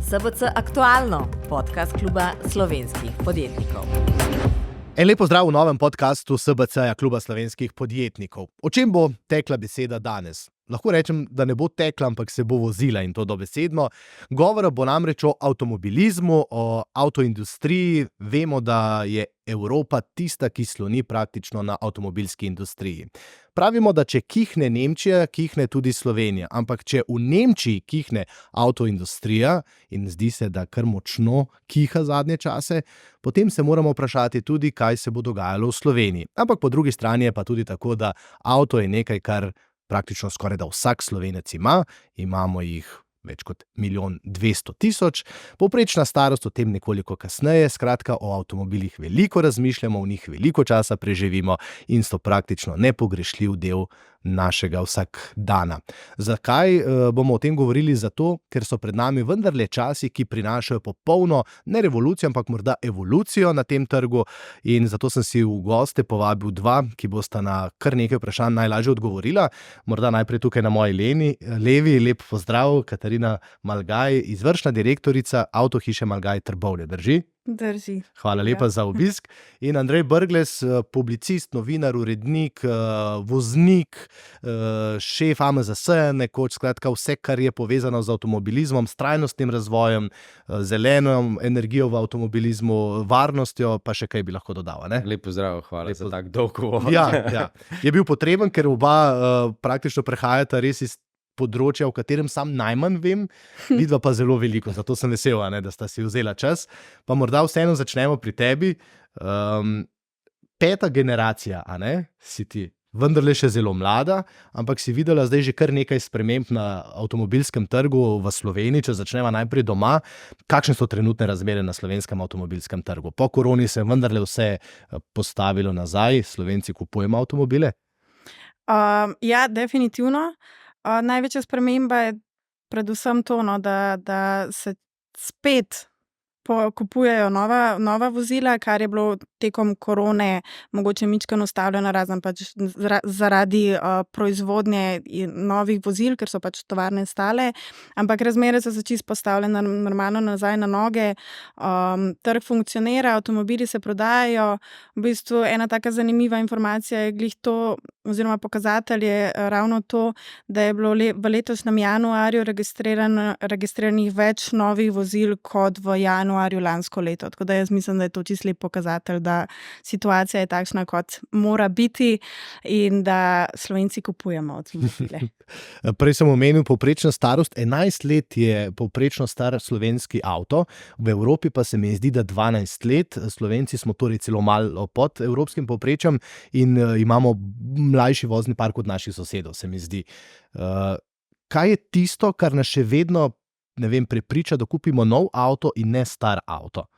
SBC Aktualno, podcast kluba slovenskih podjetnikov. Lep pozdrav v novem podcastu SBC kluba slovenskih podjetnikov. O čem bo tekla beseda danes? Lahko rečem, da ne bo tekla, ampak se bo vozila in to dobesedno. Govora bo namreč o avtomobilizmu, o avtoindustriji. Vemo, da je Evropa tista, ki sloni praktično na avtomobilski industriji. Pravimo, da če kihne Nemčija, kihne tudi Slovenija. Ampak če v Nemčiji kihne avtoindustrija, in zdi se, da kar močno kiha zadnje čase, potem se moramo vprašati tudi, kaj se bo dogajalo v Sloveniji. Ampak po drugi strani je pa tudi tako, da avto je nekaj, kar praktično skoraj da vsak Slovenec ima. Imamo jih več kot 1 200 000. Povprečna starost o tem nekoliko kasneje. Skratka, o avtomobilih veliko razmišljamo, v njih veliko časa preživimo in so praktično nepogrešljiv del našega vsakdana. Zakaj bomo o tem govorili? Zato, ker so pred nami vendarle časi, ki prinašajo popolno, ne revolucijo, ampak morda evolucijo na tem trgu, in zato sem si v goste povabil dva, ki bosta na kar nekaj vprašanj najlažje odgovorila. Morda najprej tukaj na moji levi, lep pozdrav, Katarina Malgaj, izvršna direktorica Avtohiše Malgaj Trbovlje. Drži? Drži. Hvala lepa za obisk. In Andrej Brglez, publicist, novinar, urednik, voznik, šef AMZS-ja nekoč, skratka vse, kar je povezano z avtomobilizmom, s trajnostnim razvojem, zeleno energijo v avtomobilizmu, varnostjo, pa še kaj bi lahko dodal, ne? Lep pozdrav, hvala za tak dolg uvod. Ja. Je bil potreben, ker oba praktično prehajata res iz področja, o katerem sam najmanj vem, vidva pa zelo veliko, zato sem vesel, da sta si vzela čas. Pa morda vseeno začnemo pri tebi. 5. generacija, si ti vendarle še zelo mlada, ampak si videla zdaj že kar nekaj sprememb na avtomobilskem trgu v Sloveniji. Če začneva najprej doma, kakšne so trenutne razmere na slovenskem avtomobilskem trgu? Po koroni se je vendarle vse postavilo nazaj, Slovenci kupujemo avtomobile? Ja, definitivno. Največja sprememba je predvsem to, da se spet kupujejo nova vozila, kar je bilo tekom korone mogoče mičkeno ustavljeno, razen pač zaradi proizvodnje novih vozil, ker so pač tovarne stale, ampak razmere so se čisto postavljene normalno nazaj na noge, trg funkcionira, avtomobili se prodajajo. V bistvu ena taka zanimiva informacija je glih to, oziroma pokazatelj je ravno to, da je bilo v letošnjem januarju registriranih več novih vozil kot v januarju lansko leto. Tako da jaz mislim, da je to čisto lep pokazatelj, da situacija je takšna, kot mora biti in da Slovenci kupujemo avtomobile. Prej sem omenil povprečno starost. 11 let je povprečno star slovenski avto, v Evropi pa se mi zdi, da 12 let. Slovenci smo torej celo malo pod evropskim povprečjem in imamo mlajši vozni park od naših sosedov, se mi zdi. Kaj je tisto, kar nas še vedno, prepriča, da kupimo nov avto in ne star avto?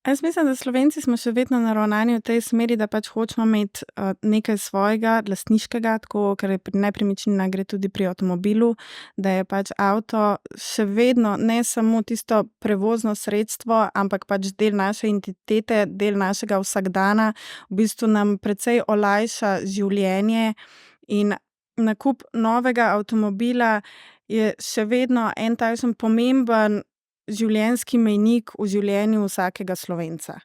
Jaz mislim, da Slovenci smo še vedno naravnani v tej smeri, da pač hočemo imeti nekaj svojega, lastniškega, tako, ker je pri nepremičninah gre tudi pri avtomobilu, da je pač avto še vedno ne samo tisto prevozno sredstvo, ampak pač del naše identitete, del našega vsakdana, v bistvu nam precej olajša življenje in nakup novega avtomobila je še vedno en takšen pomemben življenjski mejnik v življenju vsakega Slovenca.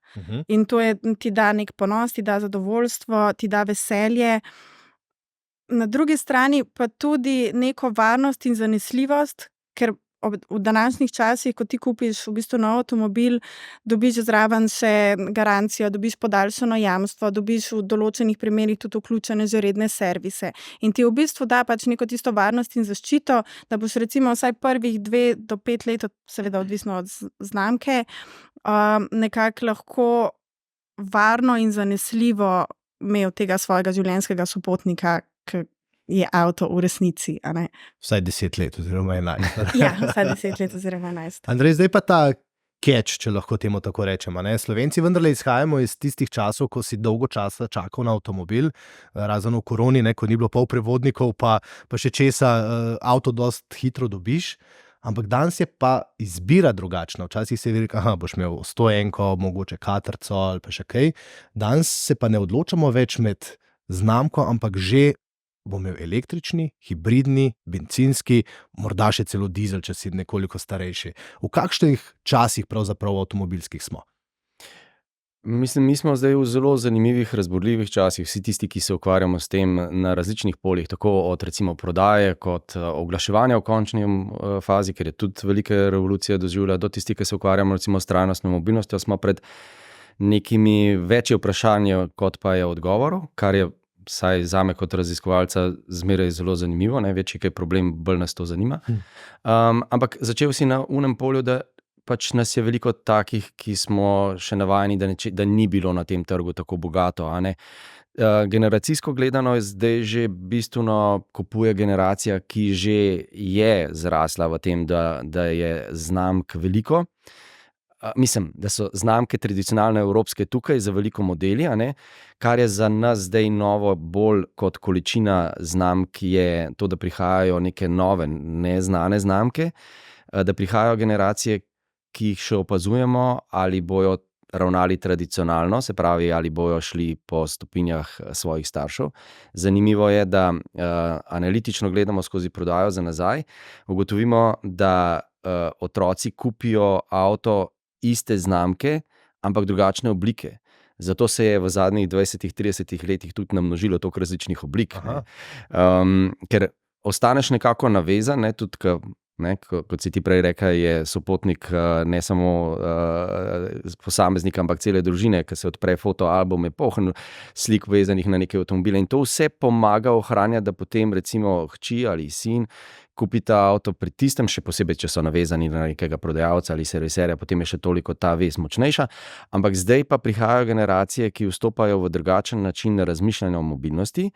In to ti da nek ponos, ti da zadovoljstvo, ti da veselje. Na drugi strani pa tudi neko varnost in zanesljivost, ker v današnjih časih, ko ti kupiš v bistvu nov avtomobil, dobiš zraven še garancijo, dobiš podaljšano jamstvo, dobiš v določenih primerih tudi vključene že redne servise. In ti v bistvu da pač neko tisto varnost in zaščito, da boš recimo vsaj prvih 2 do 5 let, seveda odvisno od znamke, nekako lahko varno in zanesljivo imel tega svojega življenjskega sopotnika, ki je avto v resnici, Vsaj 10 let oziroma 11. Ja, vsaj 10 let oziroma 11. Andrej, zdaj pa ta catch, če lahko temu tako rečemo, Slovenci vendarle izhajamo iz tistih časov, ko si dolgo časa čakal na avtomobil, razen v koroni, ko ni bilo polprevodnikov, pa še česa, avto dosti hitro dobiš. Ampak danes je pa izbira drugačna. Včasih se je rekel, boš imel 101, mogoče katrco ali pa še kaj. Danes se pa ne odločamo več med znamko, ampak že bo imel električni, hibridni, bencinski, morda še celo dizel, če si nekoliko starejši. V kakšnih časih pravzaprav avtomobilskih smo? Mislim, mi smo zdaj v zelo zanimivih, razburljivih časih, vsi tisti, ki se ukvarjamo s tem na različnih poljih, tako od recimo prodaje kot oglaševanja v končni fazi, ker je tudi velike revolucije doživlja, do tisti, ki se ukvarjamo recimo s trajnostno mobilnostjo, smo pred nekimi večji vprašanji, kot pa je odgovorov, kar je vsaj zame kot raziskovalca zmeraj zelo zanimivo, ne, večji kaj problem, bolj nas to zanima. Ampak začel si na unem polju, da pač nas je veliko takih, ki smo še navajeni, da ni bilo na tem trgu tako bogato, a ne. Generacijsko gledano je zdaj že bistveno kupuje generacija, ki že je zrasla v tem, da je znamk veliko. Mislim, da so znamke tradicionalne evropske tukaj za veliko modeli, a ne, kar je za nas zdaj novo bolj kot količina znamk je to, da prihajajo neke nove, neznane znamke, da prihajajo generacije, ki jih še opazujemo, ali bojo ravnali tradicionalno, se pravi, ali bojo šli po stopinjah svojih staršev. Zanimivo je, da analitično gledamo skozi prodajo za nazaj, ugotovimo, da otroci kupijo avto iste znamke, ampak drugačne oblike. Zato se je v zadnjih 20-30 letih tudi namnožilo toliko različnih oblik. Ker ostaneš nekako navezan, ne, tudi kot si ti prej rekel, je sopotnik ne samo posameznika, ampak cele družine, ki se odpre fotoalbum, je poln slik vezanih na neke avtomobile in to vse pomaga ohranjati, da potem recimo hči ali sin kupita avto pri tistem, še posebej, če so navezani na nekega prodajalca ali serviserja, potem je še toliko ta vez močnejša, ampak zdaj pa prihajajo generacije, ki vstopajo v drugačen način razmišljanja o mobilnosti.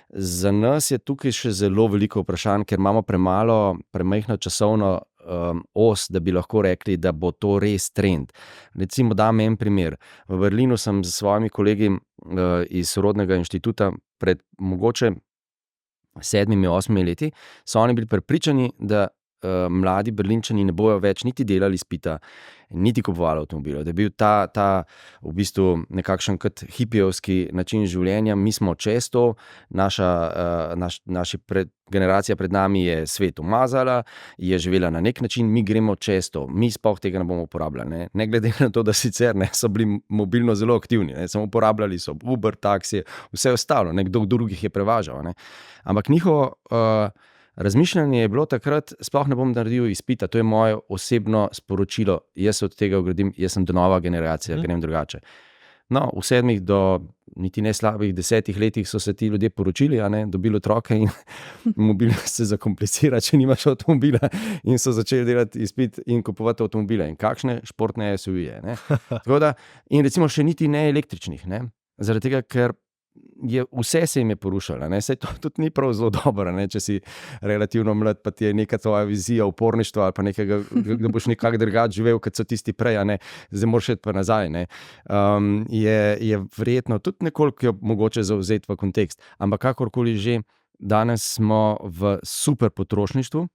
Za nas je tukaj še zelo veliko vprašanj, ker imamo premajhno časovno os, da bi lahko rekli, da bo to res trend. Recimo dam en primer. V Berlinu sem s svojimi kolegi iz sorodnega inštituta pred mogoče 7-8 leti, so oni bili prepričani, da mladi Berlinčani ne bojo več niti delali izpita, niti kupovali avtomobilov, da je bil ta v bistvu nekakšen kot hipijevski način življenja. Mi smo čez to, generacija pred nami je svet umazala, je živela na nek način, mi gremo čez to, mi sploh tega ne bomo uporabljali. Ne glede na to, da sicer so bili mobilno zelo aktivni, samo uporabljali so Uber, taksije, vse ostalo, kdo drugih je prevažal. Ampak njihovo razmišljanje je bilo takrat, sploh ne bom naredil izpita, to je moje osebno sporočilo, jaz se od tega ogradim, jaz sem nova generacija, grem drugače. No, v 7 do niti ne slabih 10 letih so se ti ljudje poročili, dobili otroke in mobilnost se zakomplicira, če nimaš avtomobila, in so začeli delati izpit in kupovati avtomobile. In kakšne športne SUV-je. Tako da, in recimo še niti ne električnih, zaradi tega, ker vse se jim je porušalo. Saj to tudi ni prav zelo dobro, če si relativno mlad, pa ti je neka tvoja vizija uporništva ali pa nekega, da boš nekako drugače živel, kot so tisti prej, zdaj moraš iti pa nazaj. Je verjetno tudi nekoliko mogoče zavzeti v kontekst. Ampak kakorkoli že, danes smo v super potrošništvu,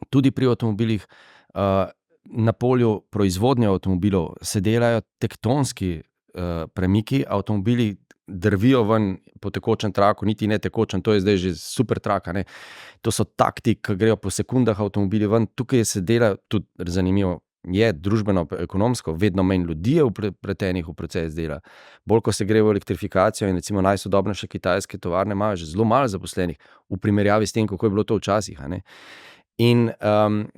tudi pri avtomobilih. Na polju proizvodnje avtomobilov se delajo tektonski premiki, avtomobili drvijo ven po tekočem traku, niti ne tekočem, to je zdaj že super trak, to so takti, ki grejo po sekundah avtomobili ven, tukaj se dela tudi zanimivo, je družbeno, ekonomsko, vedno manj ljudi je vpletenih v proces dela. Bolj, ko se gre v elektrifikacijo in recimo najsodobnejše kitajske tovarne imajo že zelo malo zaposlenih v primerjavi s tem, kako je bilo to včasih. In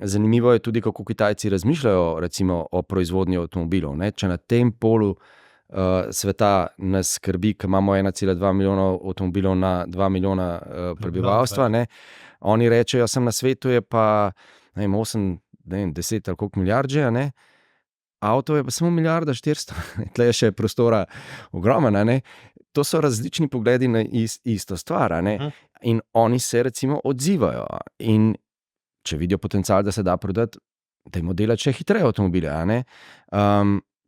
zanimivo je tudi, kako Kitajci razmišljajo recimo o proizvodnji avtomobilov. Če na tem polu sveta nas skrbi, ker imamo 1,2 milijona avtomobilov na 2 milijona prebivalstva, oni rečejo, sem na svetu je pa 8, 10 ali koliko milijard že, avto je pa samo 1,4 milijarde, tle je še prostora ogromno, to so različni pogledi na isto stvar, in oni se recimo odzivajo in če vidijo potencial, da se da prodati, dajmo delati še hitreje avtomobile,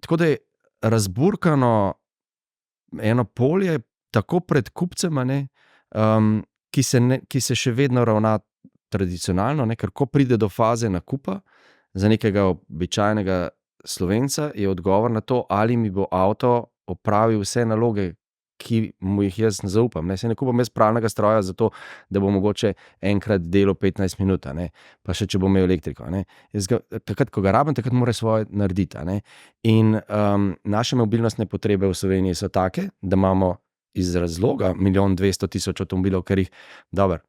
tako da je razburkano eno polje tako pred kupcem, ki se še vedno ravna tradicionalno, ker ko pride do faze nakupa za nekega običajnega Slovenca, je odgovor na to, ali mi bo avto opravil vse naloge, ki mu jih jaz ne zaupam. Se ne kupam jaz pralnega stroja zato, da bo mogoče enkrat delal 15 minut, pa še če bo imel elektriko. Takrat, ko ga rabim, takrat mora svoje narediti. In naše mobilnostne potrebe v Sloveniji so take, da imamo iz razloga 1.200.000 avtomobilov, ker jih, dobro,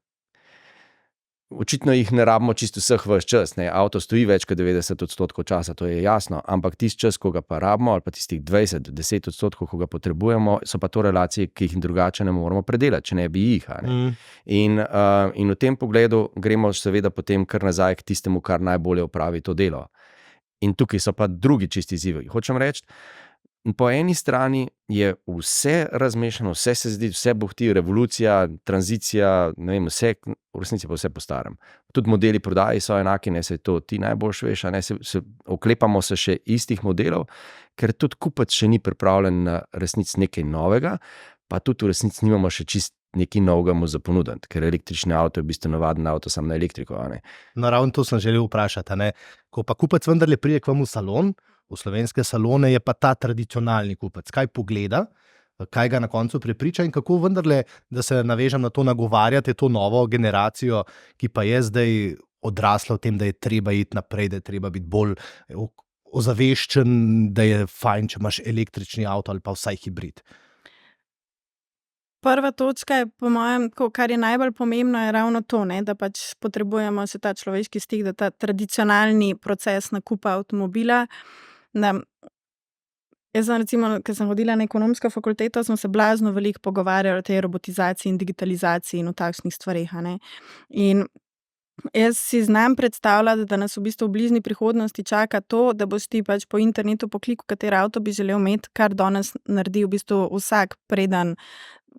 očitno jih ne rabimo čisto vseh ves čas. Avto stoji več kot 90% časa, to je jasno, ampak tisti čas, ko ga pa rabimo, ali pa tistih 20-10%, ko ga potrebujemo, so pa to relacije, ki jih drugače ne moremo predelati, če ne bi jih. In v tem pogledu gremo seveda potem kar nazaj k tistemu, kar najbolje opravi to delo. In tukaj so pa drugi čisti izzivi. Hočem reči, po eni strani je vse razmešano, vse se zdi, vse bohti, revolucija, tranzicija, ne vem, vse, v resnici pa vse po starem. Tudi modeli prodaji so enaki, se to ti najboljš veš, oklepamo se še istih modelov, ker tudi kupec še ni pripravljen na resnici nekaj novega, pa tudi v resnici nimamo še čist nekaj novega mu za ponuditi, ker električni avto je v bistvu navaden avto samo na elektriko. Naravno to sem želel vprašati. Ko pa kupec vendarle pride k vam v salon, v slovenske salone, je pa ta tradicionalni kupec. Kaj pogleda, kaj ga na koncu prepriča in kako vendarle, da se navežem na to, nagovarjate to novo generacijo, ki pa je zdaj odrasla v tem, da je treba iti naprej, da je treba biti bolj ozaveščen, da je fajn, če imaš električni avto ali pa vsaj hibrid. Prva točka je, po mojem, kar je najbolj pomembno, je ravno to, da pač potrebujemo še ta človeški stik, da ta tradicionalni proces nakupa avtomobila. Jaz sem recimo, ker sem hodila na ekonomsko fakulteto, smo se blazno veliko pogovarjali o tej robotizaciji in digitalizaciji in o takšnih stvareh. In jaz si znam predstavljati, da nas v bistvu v bližnji prihodnosti čaka to, da boš ti pač po internetu poklikal, katero avto bi želel imeti, kar danes naredi v bistvu vsak preden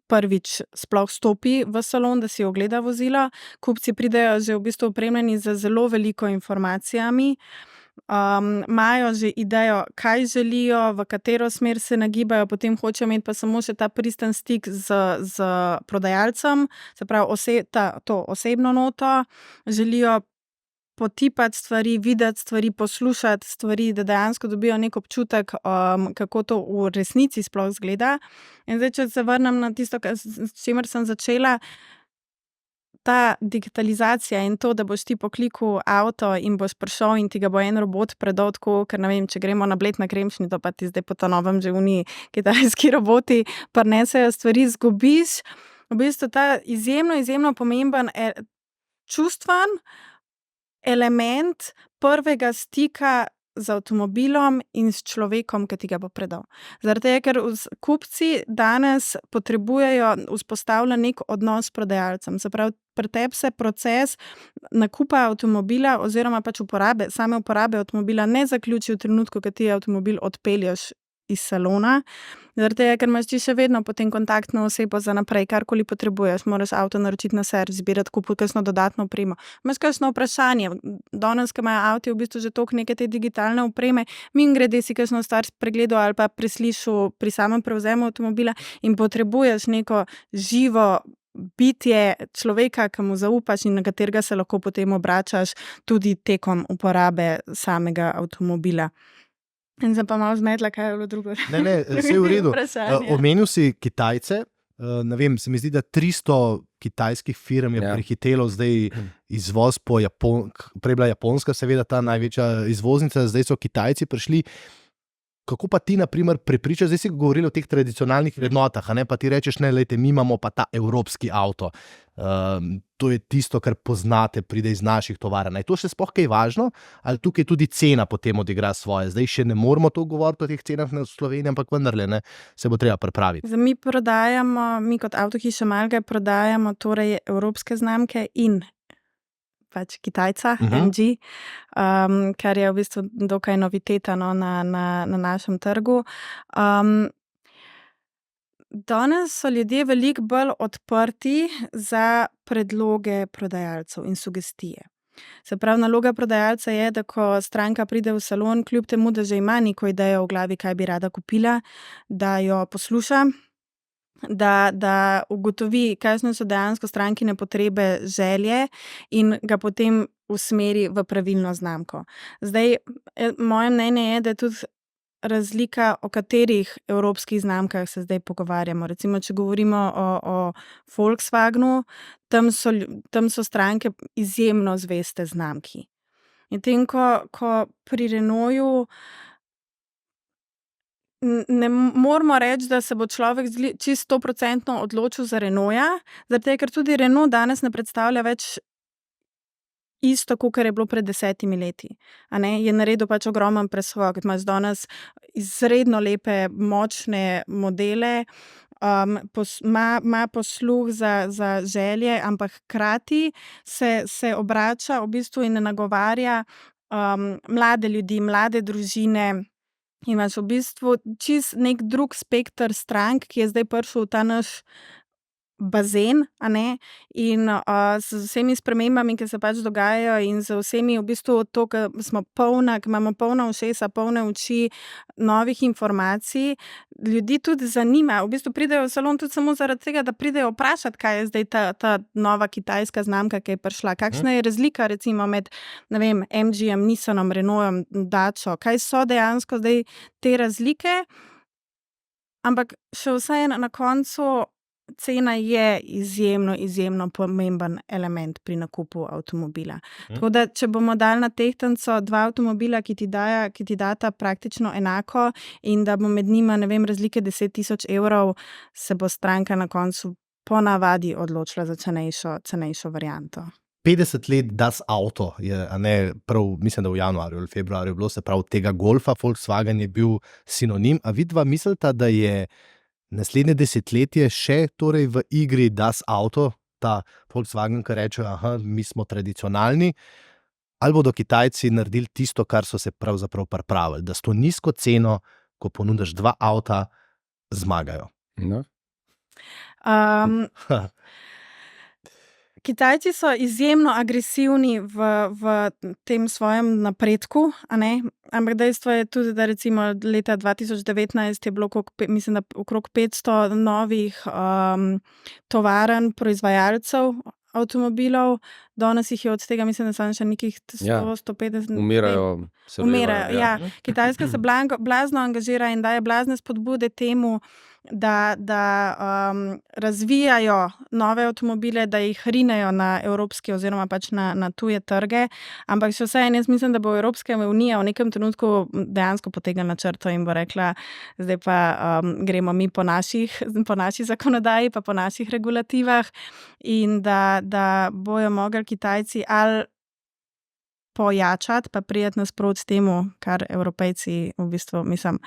prvič sploh stopi v salon, da si ogleda vozilo. Kupci pridejo že v bistvu opremljeni z zelo veliko informacijami, imajo že idejo, kaj želijo, v katero smer se nagibajo, potem hočejo imeti pa samo še ta pristen stik z prodajalcem, se pravi to osebno noto, želijo potipati stvari, videti stvari, poslušati stvari, da dejansko dobijo nek občutek, kako to v resnici sploh izgleda. In zdaj, če se vrnem na tisto, s čimer sem začela, ta digitalizacija in to, da boš ti poklikal avto in boš prišel in ti ga bo en robot predal tako, ker ne vem, če gremo na Bled na Kremšnito, pa ti zdaj po ta novem že oni kitajski roboti prinesejo stvari, zgubiš v bistvu ta izjemno pomemben čustven element prvega stika z avtomobilom in s človekom, ki ti ga bo predal. Zaradi tega, ker kupci danes potrebujejo vzpostavljen nek odnos s prodajalcem. Se pravi, pri tebi se proces nakupa avtomobila oziroma pač same uporabe avtomobila ne zaključi v trenutku, ko ti avtomobil odpelješ iz salona, zaradi tega, ker imaš ti še vedno potem kontaktno osebo za naprej, karkoli potrebuješ, moraš avto naročiti na servis, zbirati, kupiti kakšno dodatno opremo. Imaš kakšno vprašanje, danes, ko imajo avti v bistvu že toliko neke te digitalne opreme, mimogrede si kakšno stvar pregledal ali pa preslišal pri samem prevzemu avtomobila in potrebuješ neko živo bitje človeka, ki mu zaupaš in na katerega se lahko potem obračaš tudi tekom uporabe samega avtomobila. In sem pa malo zmedla, kaj je bilo drugo. Ne, vse je v redu. Omenil si Kitajce, ne vem, se mi zdi, da 300 kitajskih firm je prehitelo zdaj izvoz po prej bila Japonska, seveda ta največja izvoznica, zdaj so Kitajci prišli. Kako pa ti, na primer, prepričaš, zdaj si govoril o teh tradicionalnih vrednotah, pa ti rečeš, ne, lejte, mi imamo pa ta evropski avto. To je tisto, kar poznate, pride iz naših tovarn. Je to še sploh kaj važno? Ali tukaj tudi cena potem odigra svoje? Zdaj še ne moramo to govoriti o teh cenah na Sloveniji, ampak vendarle se bo treba pripraviti. Mi kot Avtohiša Malgaj prodajamo torej evropske znamke in pač Kitajca, MG, kar je v bistvu dokaj noviteta na našem trgu. Danes so ljudje veliko bolj odprti za predloge prodajalcev in sugestije. Se pravi, naloga prodajalca je, da ko stranka pride v salon, kljub temu, da že ima neko idejo v glavi, kaj bi rada kupila, da jo posluša, da ugotovi, kakšne so dejansko strankine potrebe, želje in ga potem usmeri v pravilno znamko. Zdaj, moje mnenje je, da je tudi razlika, o katerih evropskih znamkah se zdaj pogovarjamo. Recimo, če govorimo o Volkswagenu, tam so stranke izjemno zveste znamki. Medtem ko pri Renaultu ne moramo reči, da se bo človek čisto 100% odločil za Renaulta, zaradi tega, ker tudi Renault danes ne predstavlja več isto, kot je bilo pred 10 leti. Je naredil pač ogromen preskok, imaš danes izredno lepe, močne modele, ima posluh za želje, ampak hkrati se obrača v bistvu in nagovarja mlade ljudi, mlade družine. Imaš v bistvu čist nek drug spekter strank, ki je zdaj prišel v ta naš bazen, in z vsemi spremembami, ki se pač dogajajo, in z vsemi v bistvu to, ki smo ki imamo polna ušesa, polne oči novih informacij, ljudi tudi zanima. V bistvu pridejo v salon tudi samo zaradi tega, da pridejo vprašati, kaj je zdaj ta nova kitajska znamka, ki je prišla. Kakšna je razlika recimo med, ne vem, MG-jem, Nissanom, Renaultom, Dačo, kaj so dejansko zdaj te razlike, ampak še vseeno na koncu cena je izjemno pomemben element pri nakupu avtomobila. Tako da, če bomo dali na tehtnico 2 avtomobila, ki ti data praktično enako in da bo med njima, ne vem, razlike 10.000 evrov, se bo stranka na koncu ponavadi odločila za cenejšo varianto. 50 let Das Auto je, prav, mislim, da v januarju ali februarju bilo, se pravi tega Golfa, Volkswagen je bil sinonim. A vidva mislita, da je naslednje desetletje še torej v igri Das Auto, ta Volkswagen, ki reče, mi smo tradicionalni, ali bodo Kitajci naredili tisto, kar so se pravzaprav pripravili, da s to nizko ceno, ko ponudiš 2 avta, zmagajo? No. Kitajci so izjemno agresivni v tem svojem napredku, ampak dejstvo je tudi, da recimo leta 2019 je bilo mislim, da okrog 500 novih tovarn proizvajalcev avtomobilov, danes jih je od tega, mislim, da so še nekih 150. Umirajo. Ja. Kitajska se blazno angažira in daje blazne spodbude temu, da razvijajo nove avtomobile, da jih rinejo na evropske oziroma pač na tuje trge, ampak še vseeno jaz mislim, da bo Evropska unija v nekem trenutku dejansko potegnila črto in bo rekla, zdaj pa gremo mi po naši zakonodaji, pa po naših regulativah, in da bojo mogli Kitajci ali pojačati, pa prijeti nasproti temu, kar Evropejci v bistvu, mislim,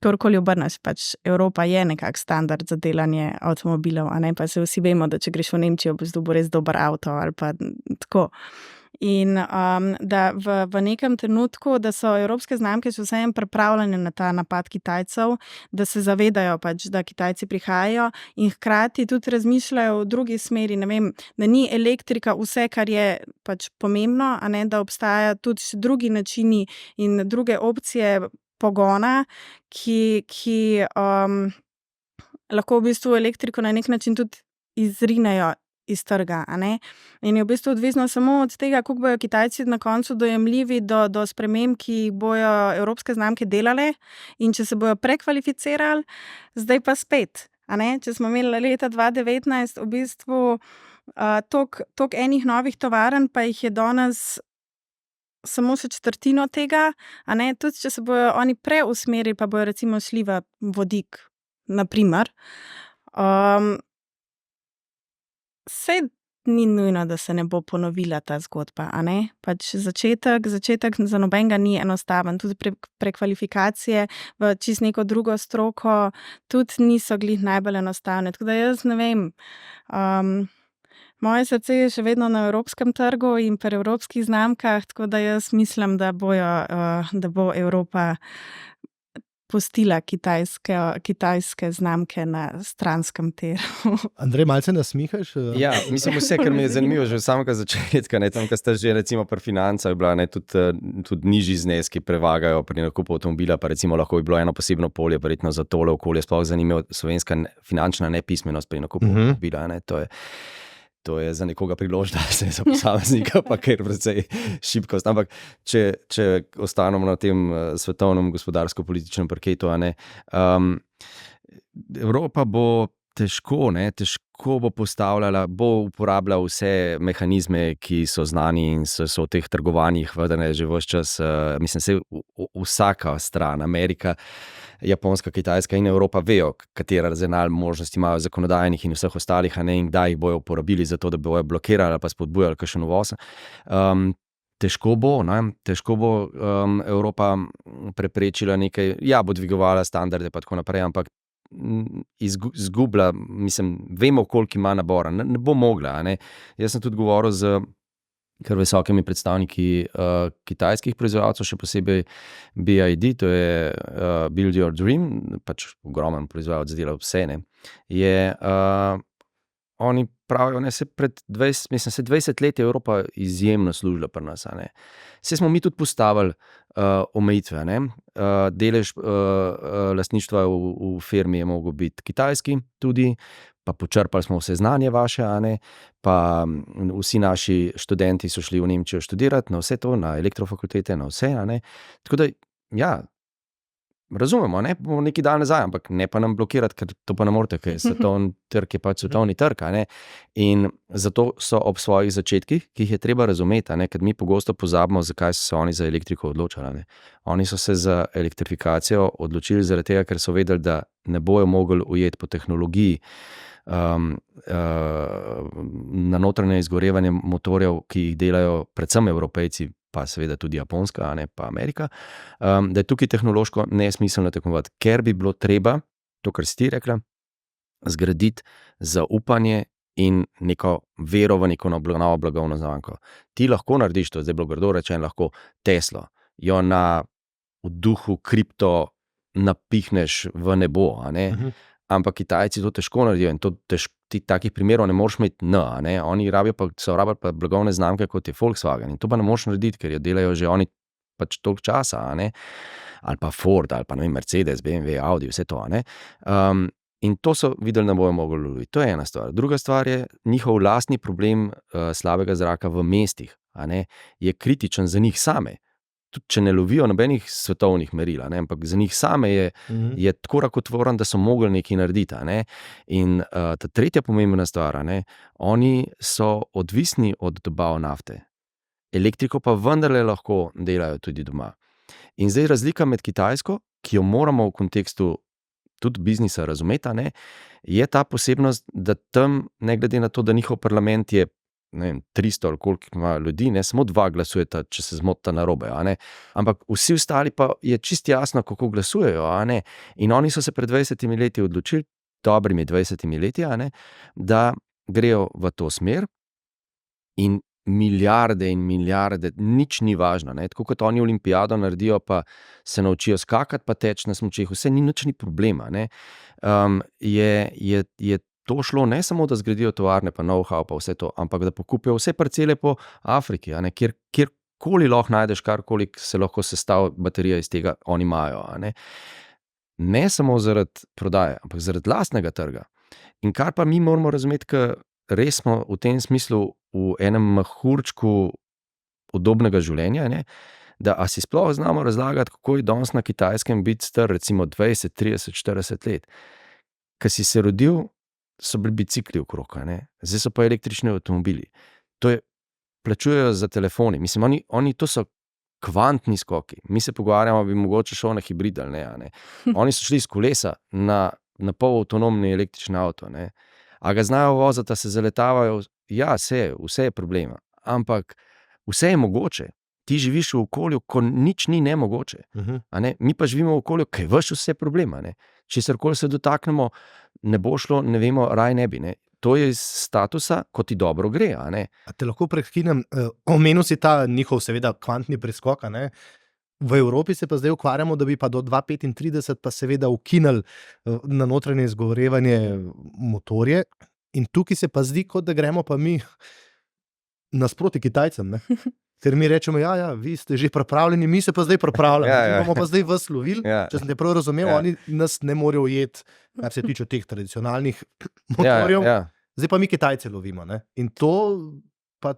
kjerkoli obrneš, pač Evropa je nekak standard za delanje avtomobilov, pa se vsi vemo, da če greš v Nemčijo, bo res dober avto ali pa tako. In da v nekem trenutku, da so evropske znamke še vseeno pripravljene na ta napad Kitajcev, da se zavedajo pač, da Kitajci prihajajo in hkrati tudi razmišljajo v drugi smeri, ne vem, da ni elektrika vse, kar je pač pomembno, da obstaja tudi še drugi načini in druge opcije pogona, ki lahko v bistvu elektriko na nek način tudi izrinejo iz trga, In je v bistvu odvisno samo od tega, kako bojo Kitajci na koncu dojemljivi do sprememb, ki jih bojo evropske znamke delale, in če se bojo prekvalificirali, zdaj pa spet, Če smo imeli leta 2019 v bistvu toliko enih novih tovarn, pa jih je danes samo še četrtino tega, tudi če se bojo oni preusmerili, pa bojo recimo šli v vodik, naprimer. Saj ni nujno, da se ne bo ponovila ta zgodba, Pač začetek za nobenega ni enostaven, tudi prekvalifikacije v čist neko drugo stroko tudi niso glih najbolj enostavne, tako da jaz ne vem, moje srce je še vedno na evropskem trgu in pri evropskih znamkah, tako da jaz mislim, da bo Evropa pustila kitajske znamke na stranskem tiru. Andrej, malce nasmihaš? Ja, mislim, vse, kar mi je zanimivo že od samega začetka, tam, ko ste že recimo pri financah bila, tudi nižji zneski prevagajo pri nakupu avtomobila, pa recimo lahko bi bilo eno posebno polje, verjetno za tole okolje, sploh zanimivo slovenska finančna nepismenost pri nakupu avtomobila, to je. to je za nekoga priložnost, za posameznika pa kar precej šibkost. Ampak če ostanemo na tem svetovnem gospodarsko-političnem parketu, Evropa bo težko bo postavljala, bo uporabljala vse mehanizme, ki so znani in so v teh trgovanjih vedene že ves čas. Mislim, vsaka stran, Amerika, Japonska, Kitajska in Evropa vejo, katera arzenal možnosti imajo zakonodajnih in vseh ostalih, in kdaj jih bojo uporabili za to, da bojo blokirali ali pa spodbujali kakšen uvoz. Težko bo Evropa preprečila nekaj, bo dvigovala standarde pa tako naprej, ampak izgubila, vemo, koliko ima nabora, ne bo mogla. Jaz sem tudi govoril z kar visokimi predstavniki kitajskih proizvajalcev, še posebej BID, to je Build Your Dream, pač ogromen proizvajalec dela vse, oni pravijo, se pred 20 let je Evropa izjemno služila pri nas. Se smo mi tudi postavili omejitve. Delež lastništva v firmi je mogel biti kitajski tudi, pa počrpali smo vse znanje vaše, pa vsi naši študenti so šli v Nemčijo študirati na vse to, na elektrofakultete, na vse. Tako da, razumemo, bomo neki dan nazaj, ampak ne pa nam blokirati, ker to pa ne morete, ker svetovni trg je pač svetovni trg. In zato so ob svojih začetkih, ki jih je treba razumeti, ker mi pogosto pozabimo, zakaj so se oni za elektriko odločili. Oni so se za elektrifikacijo odločili zaradi tega, ker so vedeli, da ne bojo mogli ujeti po tehnologiji na notranje izgorevanje motorjev, ki jih delajo predvsem Evropejci, pa seveda tudi Japonska, pa Amerika, da je tukaj tehnološko nesmiselno tekmovati, ker bi bilo treba, to, kar si ti rekla, zgraditi zaupanje in neko vero v neko novo blagovno znamko. Ti lahko narediš to, zdaj bilo grdo rečeno, lahko Teslo, jo v duhu kripto napihneš v nebo, ampak Kitajci to težko naredijo in ti takih primerov ne moreš imeti, oni rabijo pa blagovne znamke, kot je Volkswagen, in to pa ne moreš narediti, ker jo delajo že oni pač toliko časa, ali pa Ford, ali pa Mercedes, BMW, Audi, vse to. In to so videli, da bojo mogli loviti. To je ena stvar. Druga stvar je njihov lastni problem slabega zraka v mestih, je kritičen za njih same. Tudi če ne lovijo nobenih svetovnih meril, ampak za njih same je tako rakotvoren, da so mogli nekaj narediti. In ta tretja pomembna stvar, oni so odvisni od dobav nafte. Elektriko pa vendarle lahko delajo tudi doma. In zdaj razlika med Kitajsko, ki jo moramo v kontekstu tudi biznisa razumeti, je ta posebnost, da tam, ne glede na to, da njihov parlament je 300 ali koliko ima ljudi, samo 2 glasujeta, če se zmotita narobe, ampak vsi ostali pa je čisto jasno, kako glasujejo, in oni so se pred 20 leti odločili, dobrimi 20 leti, da grejo v to smer in milijarde in milijarde, nič ni važno, tako kot oni olimpijado naredijo, pa se naučijo skakati, pa teči na smučeh, vse nič ni problema, je to šlo ne samo, da zgradijo tovarne, pa know-how, pa vse to, ampak da pokupijo vse parcele po Afriki, kjerkoli lahko najdeš, karkoli se lahko sestavi baterija iz tega, oni imajo. Ne samo zaradi prodaje, ampak zaradi lastnega trga. In kar pa mi moramo razumeti, ker res smo v tem smislu v enem mahurčku udobnega življenja, da si sploh znamo razlagati, kako je danes na Kitajskem biti star, recimo 20, 30, 40 let. Ko si se rodil, so bili bicikli okrog, zdaj so pa električni avtomobili. To je, plačujejo za telefoni. Oni to so kvantni skoki. Mi se pogovarjamo, bi mogoče šel na hibrid ali ne. Oni so šli z kolesa na pol avtonomni električni avto. A ga znajo voziti, se zaletavajo? Ja, vse je problema. Ampak vse je mogoče. Ti živiš v okolju, ko nič ni nemogoče. Mi pa živimo v okolju, ki je vse problema. Če se karkoli se dotaknemo, ne bo šlo, ne vemo, raj ne bi. To je iz statusa, ko ti dobro gre. A te lahko prekinem, omenil si ta njihov seveda kvantni preskok. V Evropi se pa zdaj ukvarjamo, da bi pa do 2035 pa seveda ukinili na notranje izgorevanje motorje. In tukaj se pa zdi, kot da gremo pa mi nasproti Kitajcem. Ker mi rečemo, vi ste že pripravljeni, mi se pa zdaj pripravljamo. Bomo pa zdaj vas lovili. Če sem te prav razumel, oni nas ne morejo ujeti, kar se tiče teh tradicionalnih motorjev. zdaj pa mi Kitajce lovimo. Ne? In to pa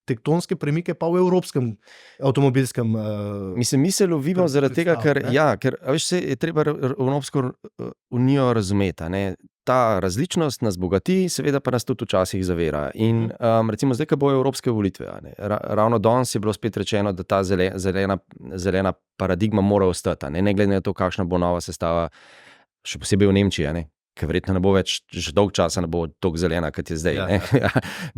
tektonske premike pa v evropskem avtomobilskem Mislim, mi se lovimo zaradi tega, ker, ne? ker a veš, je treba Evropsko unijo razumeti. A ne. Ta različnost nas bogati, seveda pa nas tudi včasih zavira. In recimo zdaj, ko bojo evropske volitve, a ne, ravno danes je bilo spet rečeno, da ta zelena paradigma mora ostati, ne glede na to, kakšna bo nova sestava, še posebej v Nemčiji, a ne, ker verjetno ne bo več, že dolg časa ne bo toliko zelena, kot je zdaj. Ja.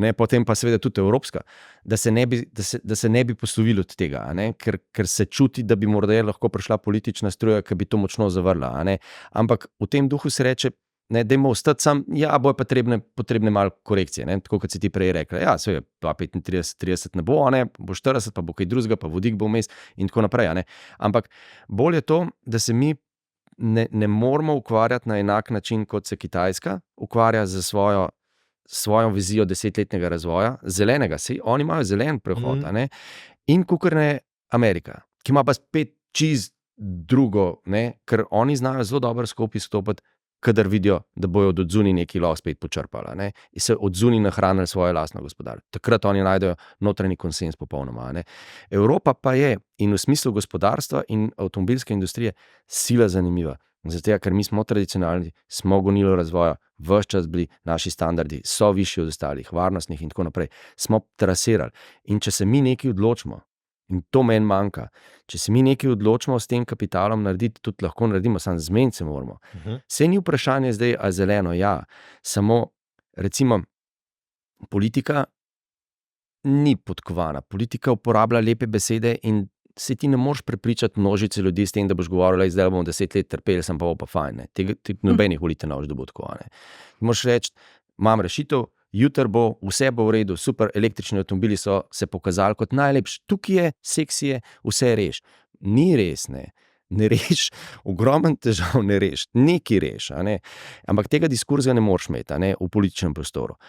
Ne, potem pa seveda tudi evropska, da se ne bi poslovili od tega, a ne, ker se čuti, da bi morda lahko prišla politična struja, ki bi to močno zavrla. A ne. Ampak v tem duhu se reče, ne, dajmo ostati sam, bojo potrebne malo korekcije, ne, tako kot si ti prej rekla. Ja, seveda, 35-30 ne bo, a ne, bo 40, pa bo kaj drugega, pa vodik bo vmes in tako naprej. A ne. Ampak bolj je to, da se mi ne moramo ukvarjati na enak način, kot se Kitajska ukvarja z svojo vizijo 10-letnega razvoja, zelenega, saj oni imajo zelen prehod, a ne, in kakor ne Amerika, ki ima pa spet čisto drugo, ne, ker oni znajo zelo dobro skupaj stopiti, kadar vidijo, da bojo od odzuni neki lov spet počrpali, ne, in se od zuni nahranili svoje lastno gospodarstvo. Takrat oni najdejo notranji konsens popolnoma. Ne. Evropa pa je in v smislu gospodarstva in avtomobilske industrije sila zanimiva. Zato, ker mi smo tradicionalni, smo gonilo razvoja, ves čas bili naši standardi, so višji od ostalih, varnostnih in tako naprej. Smo trasirali. In če se mi nekaj odločimo, in to meni manjka, če se mi nekaj odločimo s tem kapitalom narediti, tudi lahko naredimo, samo zmeniti se moramo. Saj ni vprašanje zdaj, a zeleno, ja, samo recimo politika ni podkovana. Politika uporablja lepe besede in se ti ne moreš prepričati množice ljudi s tem, da boš govorila, zdaj bomo 10 let trpeli, sem pa fajn. Tega nobenih volitev ne boš, da bo tako. Moraš reči, imam rešitev, jutri bo, vse bo v redu, super, električni avtomobili so se pokazali kot najlepši. Tukaj je, seksi je, vse reš. Ni res, ne. Ne reš, ogromen težav ne reš, nekaj reš, a ne. Ampak tega diskurza ne moreš imeti, a ne, v političnem prostoru.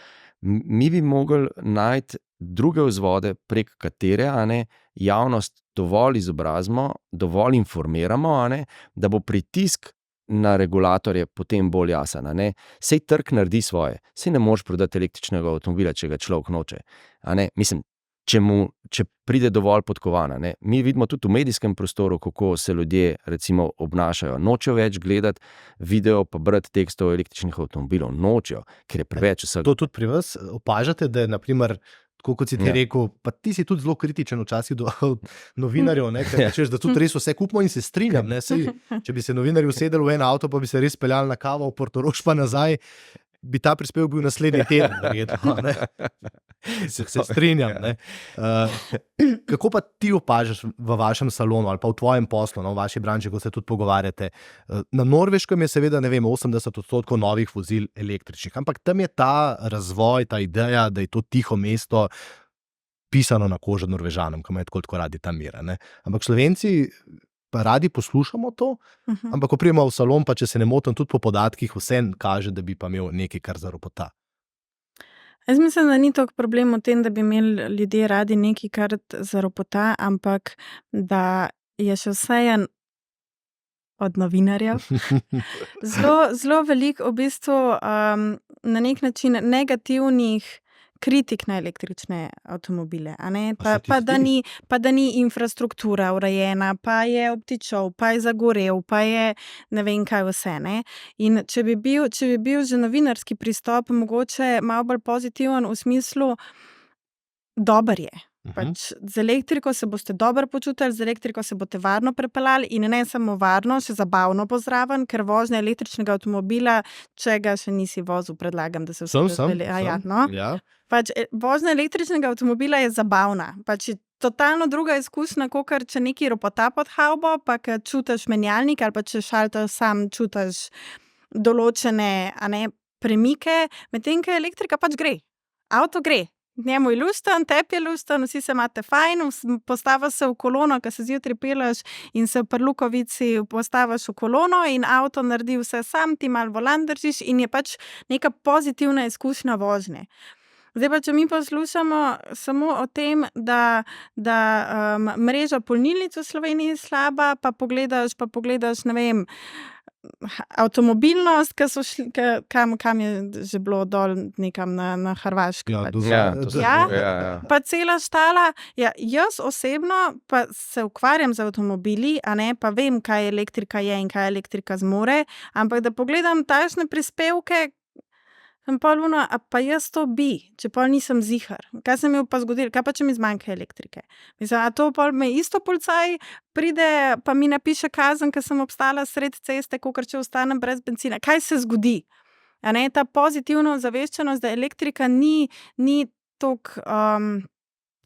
Mi bi mogli najti druge vzvode, prek katere, a ne, javnost dovolj izobrazimo, dovolj informiramo, a ne, da bo pritisk na regulatorje potem bolj jasen. Sej trg naredi svoje, sej ne moreš prodati električnega avtomobila, če ga človek noče. A ne? Mislim, če pride dovolj podkovana. Ne? Mi vidimo tudi v medijskem prostoru, kako se ljudje recimo obnašajo. Nočejo več gledati video pa brati tekstov električnih avtomobilov. Nočejo, ker je preveč vsega. To tudi pri vas opažate, da je na primer, tako kot si ti rekel, pa ti si tudi zelo kritičen včasih do novinarjev, ne, ker rečeš, da tudi res vse kupimo in se strinjam. Ne, sej, če bi se novinarji usedeli v en avto, pa bi se res peljali na kavo v Portorož pa nazaj, bi ta prispevek bil naslednji teden. Verjetno, ne. Se strinjam. Ne. Kako pa ti opažaš v vašem salonu ali pa v tvojem poslu, no, v vaši branži, ko se tudi pogovarjate? Na Norveškem je seveda, ne vem, 80% novih vozil električnih, ampak tam je ta razvoj, ta ideja, da je to tiho mesto pisano na kožo Norvežanom, ki imajo tako radi tam mir. Ampak Slovenci pa radi poslušamo to, ampak ko pridemo v salon, pa če se ne motim, tudi po podatkih vse kaže, da bi pa imel nekaj, kar zaropota. Jaz mislim, da ni toliko problem v tem, da bi imeli ljudje radi nekaj, kar zaropota, ampak da je še vseeno od novinarjev zelo veliko v bistvu na nek način negativnih kritik na električne avtomobile, a ne? Pa da ni infrastruktura urejena, pa je obtičal, pa je zagorel, pa je ne vem kaj vse, ne? In če bi bil že novinarski pristop mogoče malo bolj pozitiven v smislu, dober je. Pač z elektriko se boste dobro počutili, z elektriko se boste varno prepeljali in ne samo varno, še zabavno bo zraven, ker vožnja električnega avtomobila, če ga še nisi vozil, predlagam, da se vse Pač vožnja električnega avtomobila je zabavna. Pač je totalno druga izkušnja, kakor če neki ropota pod havbo, pa kad čutiš menjalnik ali pa če šalter sam čutiš določene, a ne, premike, medtem ko elektrika pač gre. Avto gre. Njemu je lušten, tebi je lušten, vsi se imate fajn, postaviš se v kolono, ko se zjutraj peleš in se v Prlukovici postaviš v kolono in avto naredi vse sam, ti malo volan držiš in je pač neka pozitivna izkušnja vožnje. Zdaj pa, če mi poslušamo samo o tem, da mreža polnilnic v Sloveniji je slaba, pa pogledaš, ne vem, avtomobilnost, ki so šli, kam je že bilo dol nekam na Hrvaški. Ja, pač. Ja. Pa cela štala. Ja, jaz osebno pa se ukvarjam z avtomobili, a ne, pa vem, kaj elektrika je in kaj elektrika zmore, ampak da pogledam takšne prispevke, sem pol ono, a pa jaz to bi, če pol nisem zihar. Kaj se mi je pa zgodilo? Kaj pa, če mi zmanjka elektrike? Mislim, a to pol me isto policaj pride, pa mi napiše kazen, ker sem obstala sred ceste, kakor če ostanem brez bencina. Kaj se zgodi? A ne, ta pozitivna ozaveščenost, da elektrika ni toliko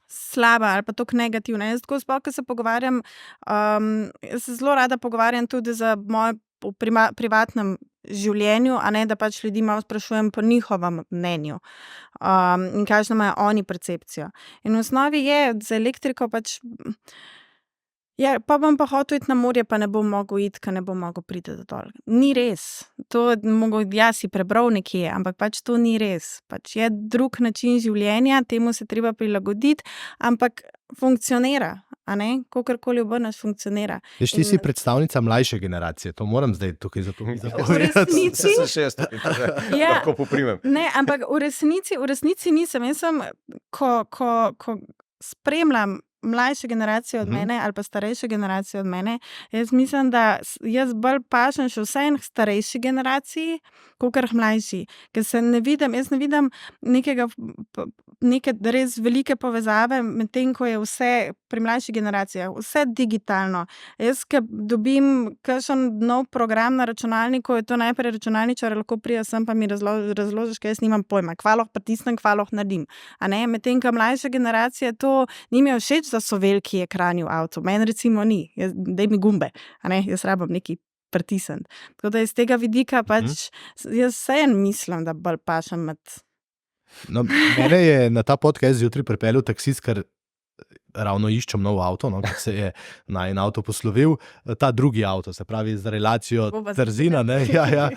slaba ali pa toliko negativna. Jaz tako sploh, ko se pogovarjam, jaz se zelo rada pogovarjam tudi za moje privatnem življenju, a ne, da pač ljudi malo sprašujem po njihovem mnenju in kakšno imajo oni percepcijo. In v osnovi je za elektriko pač, ja, pa bom pa hotel iti na morje, pa ne bom mogel iti, ker ne bom mogel priti do dol. Ni res. To si prebral nekje, ampak pač to ni res. Pač je drug način življenja, temu se treba prilagoditi, ampak funkcionira. A ne, kakorkoli obrneš, funkcionira. Veš, ti si predstavnica mlajše generacije, to moram zdaj tukaj zapovedati. V resnici, ja, lahko poprimem. Ne, ampak v resnici nisem. Jaz sem, ko spremljam mlajše generacije od mene ali pa starejše generacije od mene, jaz mislim, da jaz bolj pašem še vsem starejši generaciji, kakor mlajši. Ker jaz ne vidim neke res velike povezave med tem, ko je vse pri mlajših generacijah, vse digitalno. Jaz, ko dobim kakšen nov program na računalniku, je to najprej računalničar, lahko prija sem, pa mi razložiš, ker jaz nimam pojma. Kvaloh pritisnem, kvaloh naredim. A ne, medtem, ko mlajša generacija to ni mi všeč, da so veliki ekrani v avtu. Meni recimo ni. Daj mi gumbe. A ne, jaz rabim neki pritisniti. Tako da iz tega vidika pač jaz vseeno mislim, da bolj pašem med. No, mene je na ta podcast zjutraj pripeljal taksist, ker ravno iščem nov avto, no, ker se je najin avto poslovil, ta drugi avto, se pravi za relacijo Trzina, ne, ja.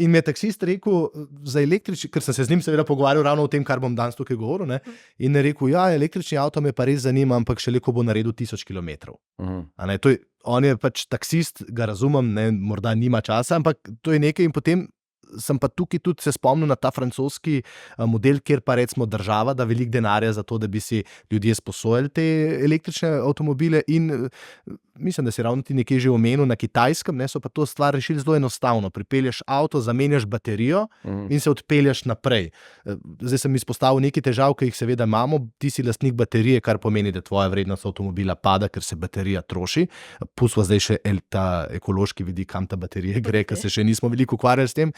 In mi je taksist rekel za električni, ker sem se z njim seveda pogovarjal ravno o tem, kar bom danes tukaj govoril, ne, in je rekel, ja, električni avto me pa res zanima, ampak šele ko bo naredil 1000 kilometrov. A ne, on je pač taksist, ga razumem, ne, morda nima časa, ampak to je nekaj in potem sem pa tukaj tudi se spomnil na ta francoski model, kjer pa recimo država da veliko denarja za to, da bi si ljudje sposojali te električne avtomobile in mislim, da si ravno ti nekje že omenil na Kitajskem, ne, so pa to stvar rešili zelo enostavno. Pripelješ avto, zamenjaš baterijo in se odpelješ naprej. Zdaj sem izpostavil nekaj težav, ki jih seveda imamo, ti si lastnik baterije, kar pomeni, da tvoja vrednost avtomobila pada, ker se baterija troši. Pustimo zdaj še ta ekološki vidik, kam ta baterija gre, ker se še nismo veliko ukvarjali s tem.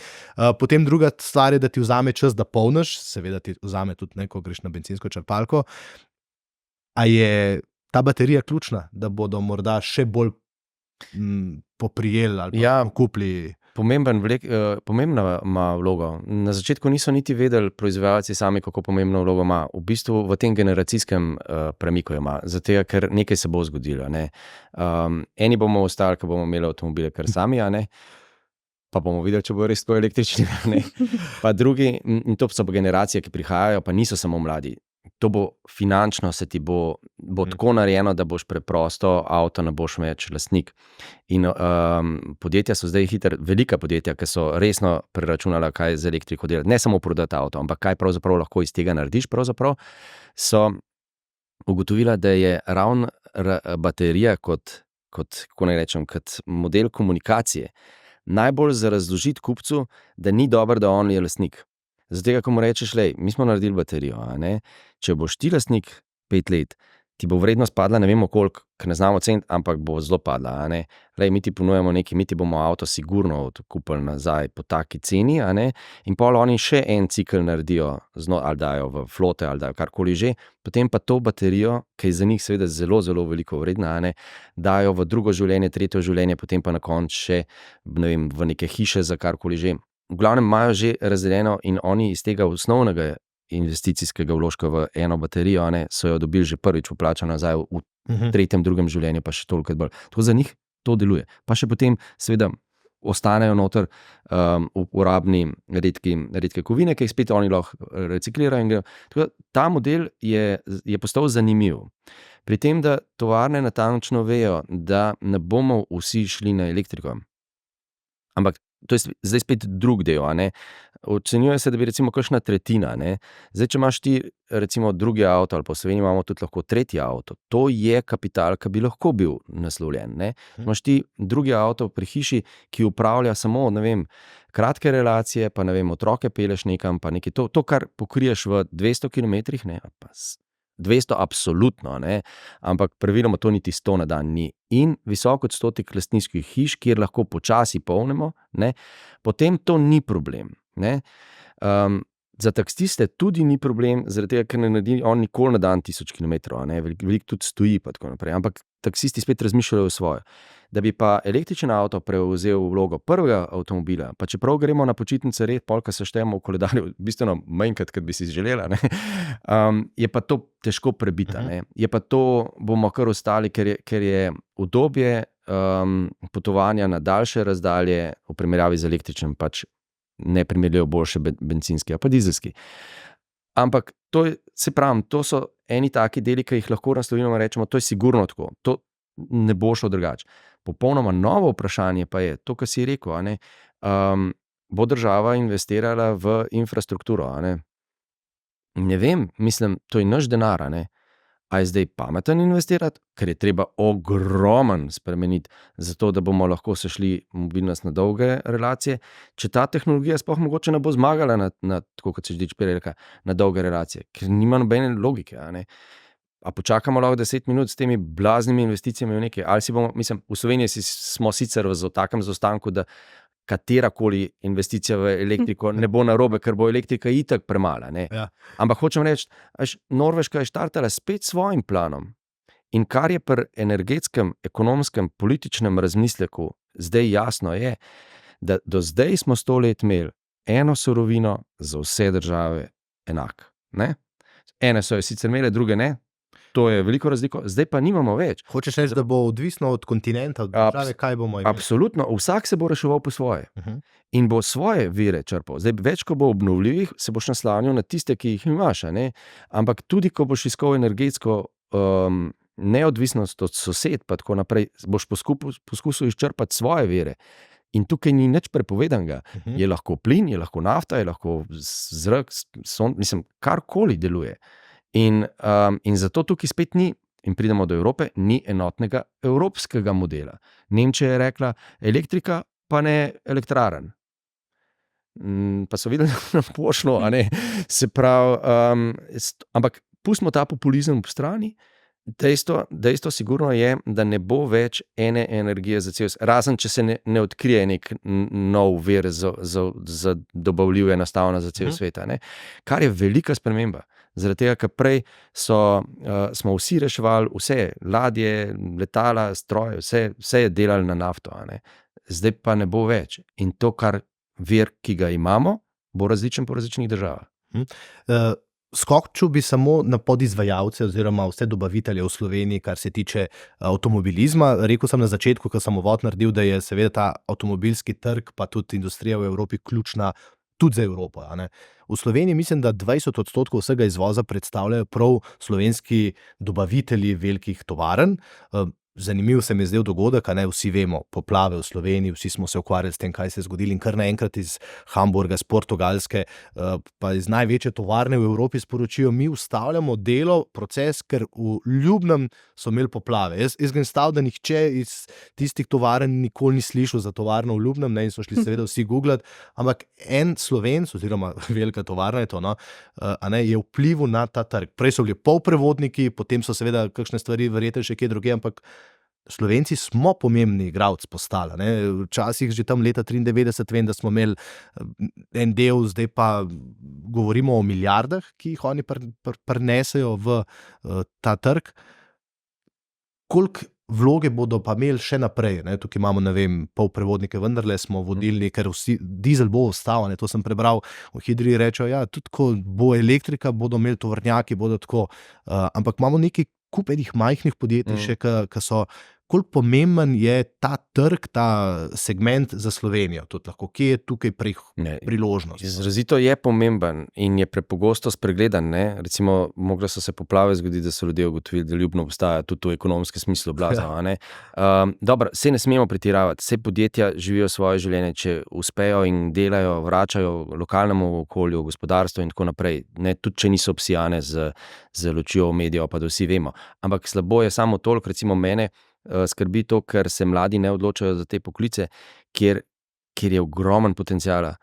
Potem druga stvar je, da ti vzame čas, da polniš, seveda ti vzame tudi, ko greš na bencinsko črpalko. A je ta baterija ključna, da bodo morda še bolj poprijeli ali kupili? Pomembna ima vlogo. Na začetku niso niti vedeli proizvajalci sami, kako pomembno vlogo ima. V bistvu v tem generacijskem premiku ima. Zato, ker nekaj se bo zgodilo. Ne? Eni bomo ostali, ko bomo imeli avtomobile kar sami, a ne? Pa bomo videli, če bo res to električni. Ne? Pa drugi, in to so generacije, ki prihajajo, pa niso samo mladi. To bo finančno, se ti bo tako narejeno, da boš preprosto avto, ne boš več lastnik. In podjetja so zdaj velika podjetja, ki so resno preračunala, kaj z elektriko delati. Ne samo prodati avto, ampak kaj pravzaprav lahko iz tega narediš, pravzaprav so ugotovila, da je ravno baterija kot model komunikacije najbolj za razložiti kupcu, da ni dobro, da on je lastnik. Zato, ko mu rečeš, mi smo naredili baterijo, a ne? Če boš ti lastnik 5 let, ti bo vrednost padla, ne vemo koliko, ker ne znamo ceniti, ampak bo zelo padla, a ne? Mi ti ponujemo nekaj, mi ti bomo avto sigurno kupili nazaj po taki ceni, a ne? In pol oni še en cikl naredijo, ali dajo v flote, ali dajo karkoli že, potem pa to baterijo, ki je za njih seveda zelo, zelo veliko vredna, a ne? Dajo v drugo življenje, tretje življenje, potem pa na koncu še, ne vem, v neke hiše za karkoli že. V glavnem imajo že razdeljeno in oni iz tega osnovnega investicijskega vložka v eno baterijo, ne, so jo dobili že prvič vplačano nazaj v tretjem, drugem življenju, pa še toliko bolj. Tako za njih to deluje. Pa še potem seveda ostanejo noter uporabni redke kovine, ki jih spet oni lahko reciklirajo. Tako ta model je postal zanimiv. Pri tem, da tovarne natančno vejo, da ne bomo vsi šli na elektriko. Ampak to je zdaj spet drug del, a ne. Ocenjuje se, da bi recimo kakšna tretjina, ne. Zdaj, če imaš ti recimo drugi avto, ali pa v Sloveniji imamo tudi lahko tretji avto, to je kapital, ki bi lahko bil naslovljen, ne. Imaš ti drugi avto pri hiši, ki upravlja samo, ne vem, kratke relacije, pa ne vem, otroke peleš nekam, pa nekaj, to, kar pokriješ v 200 kilometrih, ne, pa 200 absolutno, ne, ampak praviloma to niti 100 na dan ni. In visok odstotek lastniških hiš, kjer lahko počasi polnimo, ne, potem to ni problem, ne. Za taksiste tudi ni problem, zaradi tega, ker ne naredi on nikoli na dan 1000 kilometrov, ne, veliko tudi stoji pa tako naprej, ampak taksisti spet razmišljajo o svoje. Da bi pa električen avto prevzel vlogo prvega avtomobila, pa čeprav gremo na počitnice red, polka se štejemo v koledarju, bistveno manjkrat, kot bi si želela, ne, je pa to težko prebita, ne. Je pa to, bomo kar ostali, ker je udobje potovanja na daljše razdalje v primerjavi z električnim pač ne primerjajo boljše bencinski, pa dizelski. Ampak to je, se pravim, to so eni taki deli, ki jih lahko naslovimo in rečemo, to je sigurno tako, to ne bo šlo drugače. Popolnoma novo vprašanje pa je, to, kar si rekel, a ne, bo država investirala v infrastrukturo, a ne. Ne vem, mislim, to je naš denar, a ne. A je zdaj pameten investirati, ker je treba ogromen spremeniti, zato da bomo lahko sešli mobilnost na dolge relacije, če ta tehnologija sploh mogoče ne bo zmagala na tako kot se Ždič prej rekel, na dolge relacije, ker nima nobene logike, a ne. A počakamo lahko 10 minut s temi blaznimi investicijami v nekaj, ali si bomo, mislim, v Sloveniji smo sicer v takem zaostanku, da katerakoli investicija v elektriko ne bo narobe, ker bo elektrika itak premala, ne. Ja. Ampak hočem reči, Norveška je štartala spet s svojim planom. In kar je pri energetskem, ekonomskem, političnem razmisleku zdaj jasno je, da do zdaj smo 100 let imeli eno surovino za vse države enak, ne. Ene so jo sicer imele, druge ne. To je veliko razliko, zdaj pa nimamo več. Hočeš reči, da bo odvisno od kontinenta, od države, kaj bomo imeli? Absolutno, vsak se bo reševal po svoje. In bo svoje vire črpal. Zdaj, več, ko bo obnovljivih, se boš naslanjal na tiste, ki jih imaš, a ne? Ampak tudi, ko boš iskal energetsko neodvisnost od sosed, pa tako naprej, boš poskusil izčrpati svoje vire. In tukaj ni nič prepovedanega. Je lahko plin, je lahko nafta, je lahko zrak, mislim, karkoli deluje. In zato tukaj spet ni, in pridemo do Evrope, ni enotnega evropskega modela. Nemčija je rekla, elektrika pa ne elektrarn. Pa so videli, da nam pošlo, a ne. Se pravi, ampak pustimo ta populizem v strani. Dejstvo sigurno je, da ne bo več ene energije za cel svet, razen če se ne odkrije nek nov vir za dobavljiv enostavno za cel svet, ne. Kar je velika sprememba. Zaradi tega, ker prej smo vsi reševali vse, ladje, letala, stroje, vse je delali na nafto, a ne. Zdaj pa ne bo več. In to, kar vir, ki ga imamo, bo različen po različnih državah. Skočil bi samo na podizvajalce oziroma vse dobavitelje v Sloveniji, kar se tiče avtomobilizma. Rekel sem na začetku, ko sem uvod naredil, da je seveda ta avtomobilski trg, pa tudi industrija v Evropi ključna tudi za Evropo, a ne. V Sloveniji mislim, da 20% vsega izvoza predstavljajo prav slovenski dobavitelji velikih tovarn. Zanimiv se mi je zdel dogodek, a ne, vsi vemo, poplave v Sloveniji, vsi smo se ukvarjali s tem, kaj se je zgodilo, in kar naenkrat iz Hamburga, z Portugalske, pa iz največje tovarne v Evropi sporočijo, mi ustavljamo delo, proces, ker v Ljubnem so imeli poplave. Jaz grem staviti, da nihče iz tistih tovarn nikoli ni slišal za tovarno v Ljubnem, ne, in so šli seveda vsi googlati, ampak en Slovenc, oziroma velika tovarna je to, no, a ne, je vplival na ta trg. Prej so bili polprevodniki, potem so seveda kakšne stvari verjetno še kje druge, ampak Slovenci smo pomembni igralci postali, ne. Včasih že tam leta 93 vem, da smo imeli en del, zdaj pa govorimo o milijardah, ki jih oni prinesejo v ta trg. Koliko vloge bodo pa imeli še naprej, ne? Tukaj imamo, ne vem, polprevodnike, vendarle smo vodilni, ker vsi, dizel bo ostal, ne? To sem prebral, v Hidriji rečejo, ja, tudi ko bo elektrika, bodo imeli tovornjaki, bodo tako, ampak imamo nekaj kup enih majhnih podjetij še, ki so koliko pomemben je ta trg, ta segment za Slovenijo? Tudi lahko, kje je tukaj priložnost? Izrazito je pomemben in je prepogosto spregledan. Ne? Recimo, mogle so se poplave zgoditi, da so ljudje ugotovili, da Ljubno obstaja tudi v ekonomskem smislu blazno. Dobro, se ne smemo pretiravati. Vse podjetja živijo svoje življenje, če uspejo in delajo, vračajo lokalnemu okolju, gospodarstvu in tako naprej. Ne, tudi če niso obsijane z lučjo medijev, pa da vsi vemo. Ampak slabo je samo toliko, recimo mene skrbi to, ker se mladi ne odločajo za te poklice, kjer je ogromen potenciala.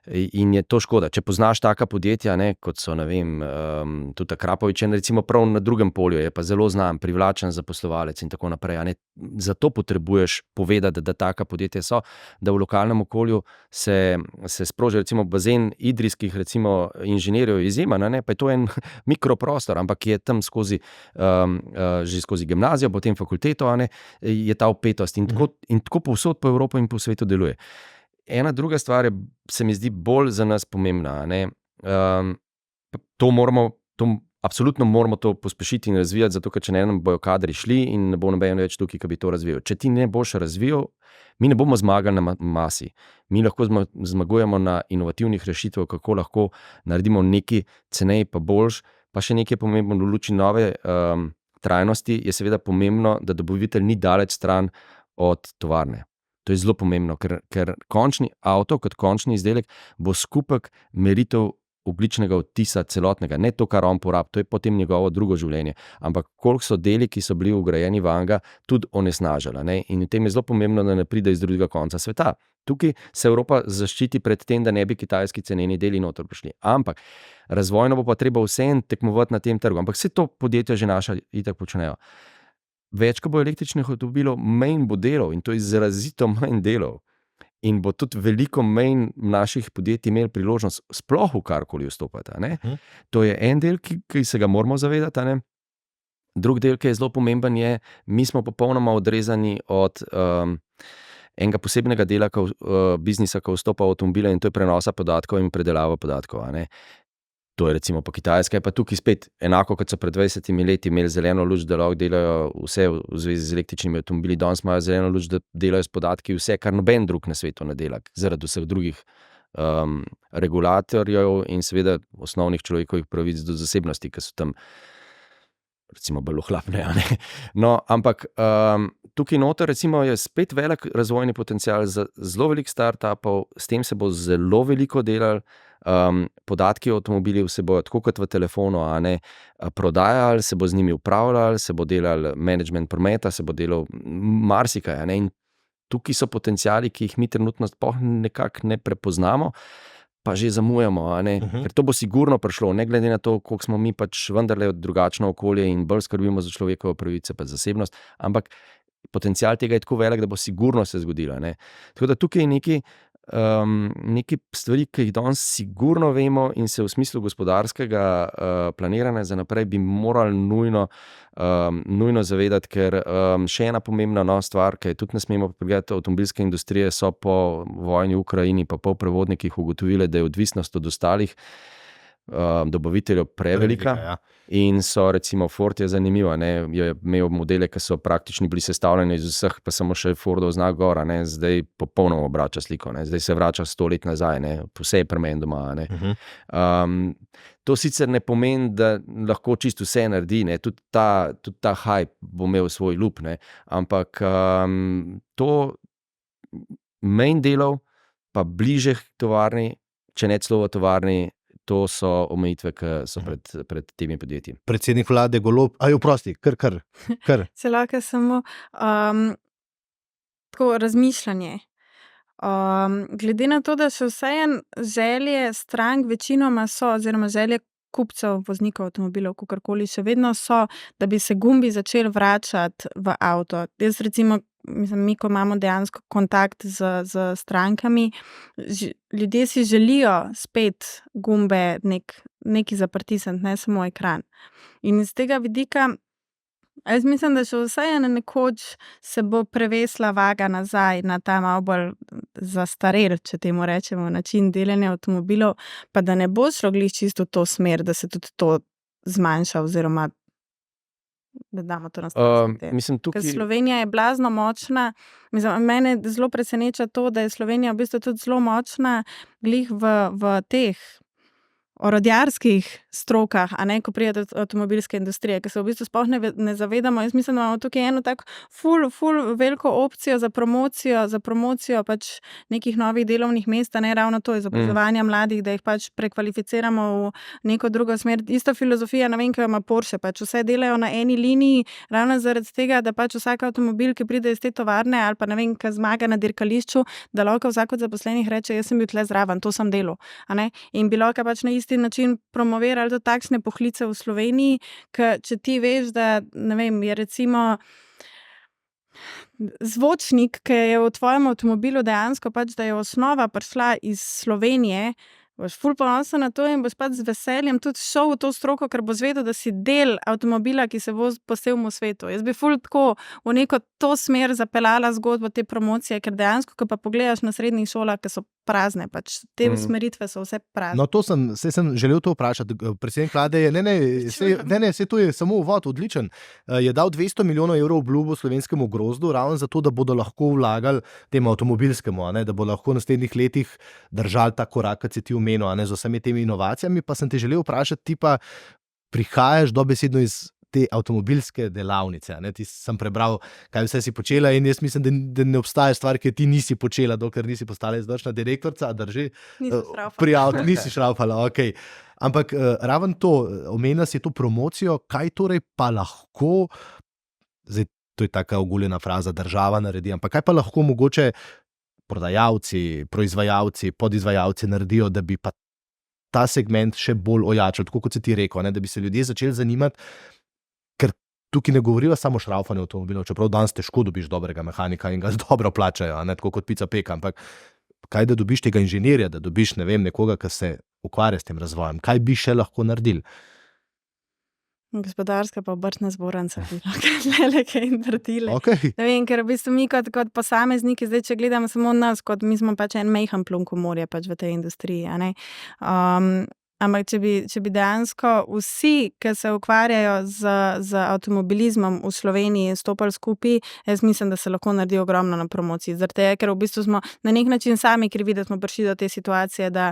In je to škoda. Če poznaš taka podjetja, ne, kot so, ne vem, tudi Krapovič, recimo prav na drugem polju, je pa zelo znan, privlačen zaposlovalec in tako naprej. Ne. Zato potrebuješ povedati, da taka podjetja so, da v lokalnem okolju se sproži recimo bazen idrijskih recimo inženirjev izjemen, ne, pa je to en mikroprostor, ampak je tam že skozi gimnazijo, potem fakulteto, ne, je ta vpetost in tako povsod po Evropi in po svetu deluje. Ena druga stvar se mi zdi bolj za nas pomembna. Absolutno moramo to pospešiti in razvijati, zato ker če ne nam bojo kadri šli in ne bo noben več tukaj, ki bi to razvijal. Če ti ne boš razvijal, mi ne bomo zmagali na masi. Mi lahko zmagujemo na inovativnih rešitvah, kako lahko naredimo nekaj cenej pa boljš, pa še nekaj pomembno v luči nove trajnosti je seveda pomembno, da dobavitelj ni daleč stran od tovarne. To je zelo pomembno, ker končni avto kot končni izdelek bo skupek meritev ogljičnega odtisa celotnega, ne to, kar on porabi, to je potem njegovo drugo življenje, ampak koliko so deli, ki so bili vgrajeni vanga, tudi onesnažila. Ne? In v tem je zelo pomembno, da ne pride iz drugega konca sveta. Tukaj se Evropa zaščiti pred tem, da ne bi kitajski ceneni deli noter prišli. Ampak razvojno bo pa treba vseeno tekmovati na tem trgu. Ampak vse to podjetja že naša itak počnejo. Več, ko bo električnih avtomobilov, manj bo delov in to je izrazito manj delov. In bo tudi veliko manj naših podjetij imeli priložnost sploh v karkoli vstopati. To je en del, ki se ga moramo zavedati. Drug del, ki je zelo pomemben, je, mi smo popolnoma odrezani od enega posebnega dela biznisa, ko vstopa v avtomobile in to je prenosa podatkov in predelava podatkov. To je recimo pa Kitajska, je pa tukaj spet enako, kot so pred 20 leti imeli zeleno luč, da lahko delajo vse v zvezi z električnimi avtomobili, danes imajo zeleno luč, da delajo s podatki vse, kar noben drug na svetu ne dela, zaradi vseh drugih regulatorjev in seveda osnovnih človekovih pravic do zasebnosti, ki so tam recimo bolj ohlapne. No, ampak tukaj noter recimo je spet velik razvojni potencial za zelo veliko startupov, s tem se bo zelo veliko delalo. Podatki o avtomobilih se bojo tako kot v telefonu, prodajali, se bo z njimi upravljali, se bo delal management prometa, se bo delal marsikaj. In tukaj so potenciali, ki jih mi trenutno nekako ne prepoznamo, pa že zamujamo. Ker to bo sigurno prišlo, ne glede na to, koliko smo mi pač vendarle drugačno okolje in bolj skrbimo za človekove pravice pa zasebnost, ampak potencial tega je tako velik, da bo sigurno se zgodilo. Tako da tukaj je neki stvari, ki jih danes sigurno vemo in se v smislu gospodarskega planiranja za naprej bi morali nujno zavedati, ker še ena pomembna stvar, ki je tudi ne smemo pregledati, avtomobilske industrije so po vojni v Ukrajini pa po prevodnikih ugotovile, da je odvisnost od ostalih dobaviteljev prevelika. In so recimo Ford je zanimivo, je imel modele, ki so praktično bili sestavljeni iz vseh, pa samo še Fordov znak gora, zdaj popolnoma obrača sliko, zdaj se vrača 100 let nazaj, vse je pri meni doma. To sicer ne pomeni, da lahko čisto vse naredi, tudi ta hype bo imel svoj lup, ampak to manj delov, pa bliže tovarni, če ne celo v tovarni, to so omejitve, ki so pred temi podjetji. Predsednik vlade Golob, oprosti, kar. Celaka samo tako razmišljanje. Glede na to, da še vseeno želje strank večinoma so, oziroma želje kupcev, voznikov avtomobilov, kakorkoli še vedno so, da bi se gumbi začeli vračati v avto. Jaz recimo, mi, ko imamo dejansko kontakt z strankami, ljudje si želijo spet gumbe neki za pritisniti, ne samo ekran. In iz tega vidika, jaz mislim, da še vseeno nekoč se bo prevesla vaga nazaj na ta malo bolj zastarel, če temu rečemo, način delanja avtomobilov, pa da ne bo šlo glih čisto v to smer, da se tudi to zmanjša oziroma da damo to na stran. Mislim, Ker tukaj Slovenija je blazno močna. Mislim, mene zelo preseneča to, da je Slovenija v bistvu tudi zelo močna glih v teh orodjarskih strokah, a ne, ko pride do avtomobilske industrije, ker se v bistvu sploh ne zavedamo. Jaz mislim, da imamo tukaj eno tako ful veliko opcijo za promocijo pač nekih novih delovnih mest, a ne ravno to izobraževanja mladih, da jih pač prekvalificiramo v neko drugo smer. Isto filozofija, ne vem, kaj ima Porsche, pač vse delajo na eni liniji, ravno zaradi tega, da pač vsak avtomobil, ki pride iz te tovarne ali pa ne vem, ki zmaga na dirkališču, da lahko vsak od zaposlenih reče, jaz sem bil tle zraven, to sem delal, a ne, in bi lahko pač na isti način promovirali do takšne poklice v Sloveniji, ker če ti veš, da ne vem, je recimo zvočnik, ki je v tvojem avtomobilu dejansko pač, da je osnova prišla iz Slovenije, boš ful ponosen na to in boš pač z veseljem tudi šel v to stroko, ker boš vedel, da si del avtomobila, ki se vozi po celem svetu. Jaz bi ful tako v neko to smer zapeljala zgodbo te promocije, ker dejansko, ko pa pogledaš na srednjih šolah, ki so prazne, pač te usmeritve so vse prazne. No, sem želel to vprašati. Predsednik vlade je, saj to je samo uvod, odličen. Je dal 200 milijonov evrov obljubo slovenskemu grozdu, ravno zato, da bodo lahko vlagali temu avtomobilskemu, da bo lahko v naslednjih letih držali ta korak, kot si ti omenil, z vsemi temi inovacijami. Pa sem te želel vprašati, ti pa prihajaš dobesedno iz te avtomobilske delavnice. Ti sem prebral, kaj vse si počela in jaz mislim, da ne obstaja stvar, ki ti nisi počela, dokler nisi postala izvršna direktorica, drži? Nisi šraufala, ok. Ampak raven to, omenila si to promocijo, kaj torej pa lahko, zdaj to je taka oguljena fraza, država naredi, ampak kaj pa lahko mogoče prodajalci, proizvajalci, podizvajalci naredijo, da bi pa ta segment še bolj ojačal, tako kot si ti rekel, da bi se ljudje začeli zanimati, ker tukaj ne govorijo samo o šraufanju avtomobilov, čeprav danes težko dobiš dobrega mehanika in ga dobro plačajo, tako kot pica peka, ampak kaj, da dobiš tega inženirja, da dobiš, ne vem, nekoga, ki se ukvarja s tem razvojem, kaj bi še lahko naredili? Gospodarska pa obrtna zbornica bi lahko kaj naredili. Okay. Ne vem, ker v bistvu mi kot posamezniki, zdaj če gledamo samo nas, kot mi smo pač en majhen plunko morja pač v tej industriji, a ne. Ampak če bi dejansko vsi, ki se ukvarjajo z avtomobilizmom v Sloveniji, stopali skupaj, jaz mislim, da se lahko naredi ogromno na promociji. Zaradi tega, ker v bistvu smo na nek način sami krivi, da smo prišli do te situacije, da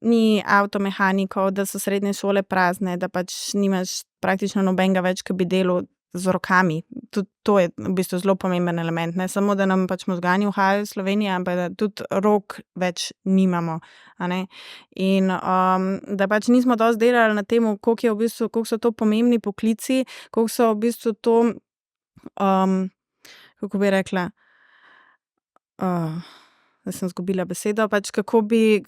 ni avtomehanikov, da so srednje šole prazne, da pač nimaš praktično nobenega več, ki bi delal z rokami. Tudi to je v bistvu zelo pomemben element. Ne samo, da nam pač možgani uhajajo v Sloveniji, ampak da tudi rok več nimamo. A ne? In da pač nismo dosti delali na tem, koliko so to pomembni poklici, koliko so v bistvu to, kako bi rekla, da sem izgubila besedo, pač kako bi,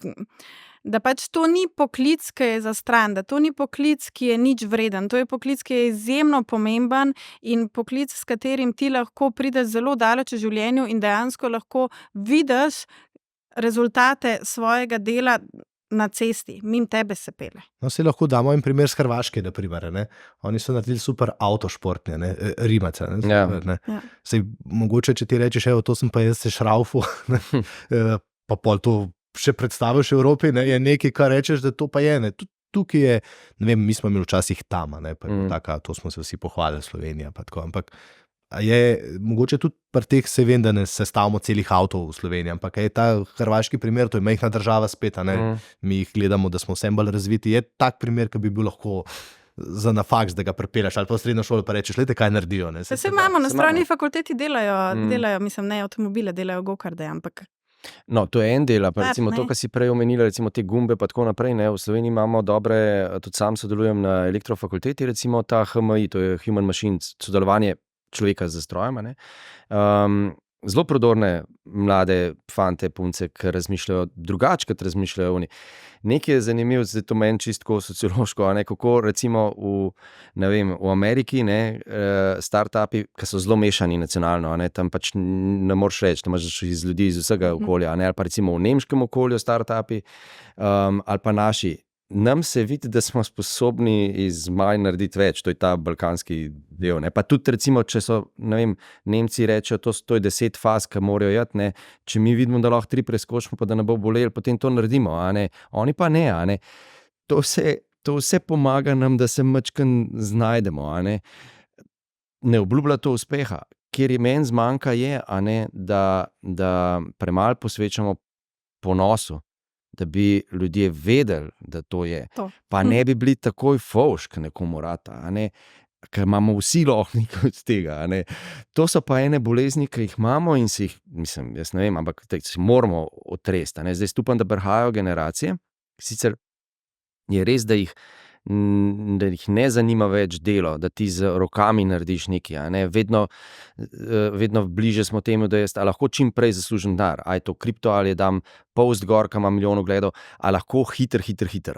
da pač to ni poklic, ki je zastran, da to ni poklic, ki je nič vreden, to je poklic, ki je izjemno pomemben in poklic, s katerim ti lahko prideš zelo daleč v življenju in dejansko lahko vidiš rezultate svojega dela na cesti, mimo tebe se pele. No, se lahko damo en primer z Hrvaške, na primer, ne? Oni so naredili super avtošport, Rimaca, ne? Ja. Sej, mogoče, če ti rečeš, evo, to sem pa jaz se šraufu, pa pol to še predstaviš v Evropi, je nekaj, kar rečeš, da to pa je, ne. Tukaj je, ne vem, mi smo imeli včasih Tama, taka, to smo se vsi pohvalili, Slovenija, pa tako, ampak je mogoče tudi pri teh, se vem, da ne sestavimo celih avtov v Sloveniji, ampak je ta hrvaški primer, to je majhna država spet, mi jih gledamo, da smo vsem bolj razviti, je tak primer, ki bi bil lahko za na faks, da ga prepeljaš ali pa v srednjo šolo, pa rečeš, glejte, kaj naredijo. Se imamo, na strojni fakulteti delajo, mislim, ne avtomobile, delajo gokarde, ampak no, to je en del, pa recimo to, kar si prej omenila, recimo te gumbe pa tako naprej, v Sloveniji imamo dobre, tudi sam sodelujem na elektrofakulteti, recimo ta HMI, to je Human Machines, sodelovanje človeka z strojem, zelo prodorne mlade fante, punce, ki razmišljajo drugače, kot razmišljajo oni. Nekaj je zanimivo, zdaj to meni čistko sociološko, kako recimo v Ameriki, startupi, ki so zelo mešani nacionalno, tam pač ne moreš reči, da imaš iz ljudi iz vsega okolja, ali pa recimo v nemškem okolju startupi, ali pa naši. Nam se vidi, da smo sposobni iz manj narediti več, to je ta balkanski del. Pa tudi recimo, če so, ne vem, Nemci rečejo, to je 10 faz, ki morajo jeti, če mi vidimo, da lahko 3 preskočimo, pa da ne bo bolelo, potem to naredimo, oni pa ne. To vse pomaga nam, da se majčkeno znajdemo, ne obljublja to uspeha. Kjer je meni zmanjka, je, a ne, da premalo posvečamo ponosu, da bi ljudje vedeli, da to je. To. Pa ne bi bili takoj fovšk nekomu rata, a ne, ker imamo vsi lahko nekaj od tega. A ne. To so pa ene bolezni, ki jih imamo in si jih, mislim, jaz ne vem, ampak si moramo otresti. A ne. Zdaj stupam, da prihajajo generacije, sicer je res, da jih ne zanima več delo, da ti z rokami narediš nekaj. A ne? Vedno bliže smo temu, da jaz lahko čim prej zaslužim denar. A je to kripto, ali je dam post gor, ki ima milijon ogledov, a lahko hiter.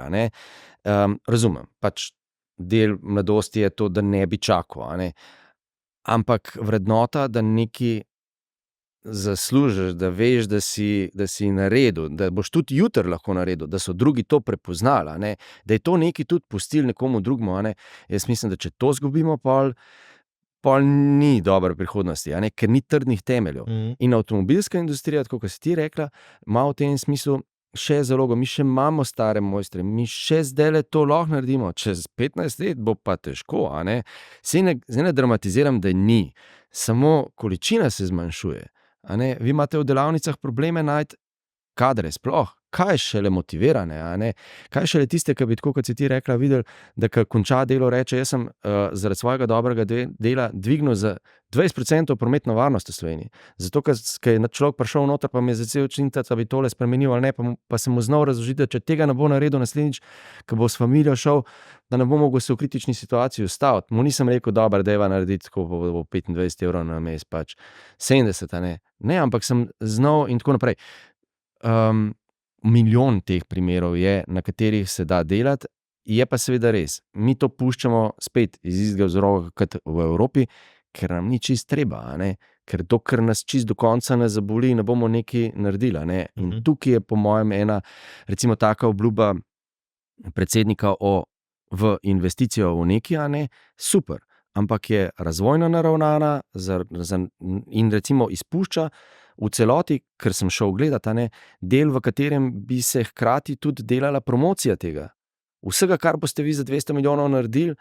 A ne? Razumem, pač del mladosti je to, da ne bi čakal. A ne? Ampak vrednota, da nekaj zaslužiš, da veš, da si naredil, da boš tudi jutri lahko naredil, da so drugi to prepoznali, a ne? Da je to nekaj tudi pustili nekomu drugemu. A ne? Jaz mislim, da če to zgubimo, pol ni dobre prihodnosti, a ne? Ker ni trdnih temeljev. In avtomobilska industrija, tako kot si ti rekla, ima v tem smislu še zalogo. Mi še imamo stare mojstre, mi še zdaj to lahko naredimo, čez 15 let bo pa težko. A ne? Zdaj ne dramatiziram, da ni, samo količina se zmanjšuje. A ne? Vi imate v delavnicah probleme najti kadre, sploh. Kaj šele motivirane, a ne? Kaj šele tiste, ki bi, tako kot si ti rekla, videli, da ko konča delo, reče, jaz sem zaradi svojega dobrega dela dvignil za 20% prometno varnost v Sloveniji. Zato, ker je človek prišel noter, pa mi je začel čintati, da bi tole spremenil ali ne, pa se mu znal razložiti, da če tega ne bo naredil naslednjič, ko bo s familijo šel, da ne bo mogel se v kritični situaciji ustaviti. Mu nisem rekel, dobro, dajva narediti, tako bo 25 evrov na mesec, pač 70, a ne. Ne, ampak sem znal in tako naprej. Milijon teh primerov je, na katerih se da delati, je pa seveda res. Mi to puščamo spet iz istega vzroka kot v Evropi, ker nam ni čist treba, a ne? Ker dokler nas čist do konca ne zaboli, ne bomo nekaj naredili. A ne? In tukaj je po mojem ena, recimo taka obljuba predsednika v investicijo v nekaj, a ne? Super, ampak je razvojno naravnana in recimo izpušča v celoti, ker sem šel gledati, del, v katerem bi se hkrati tudi delala promocija tega. Vsega, kar boste vi za 200 milijonov naredili,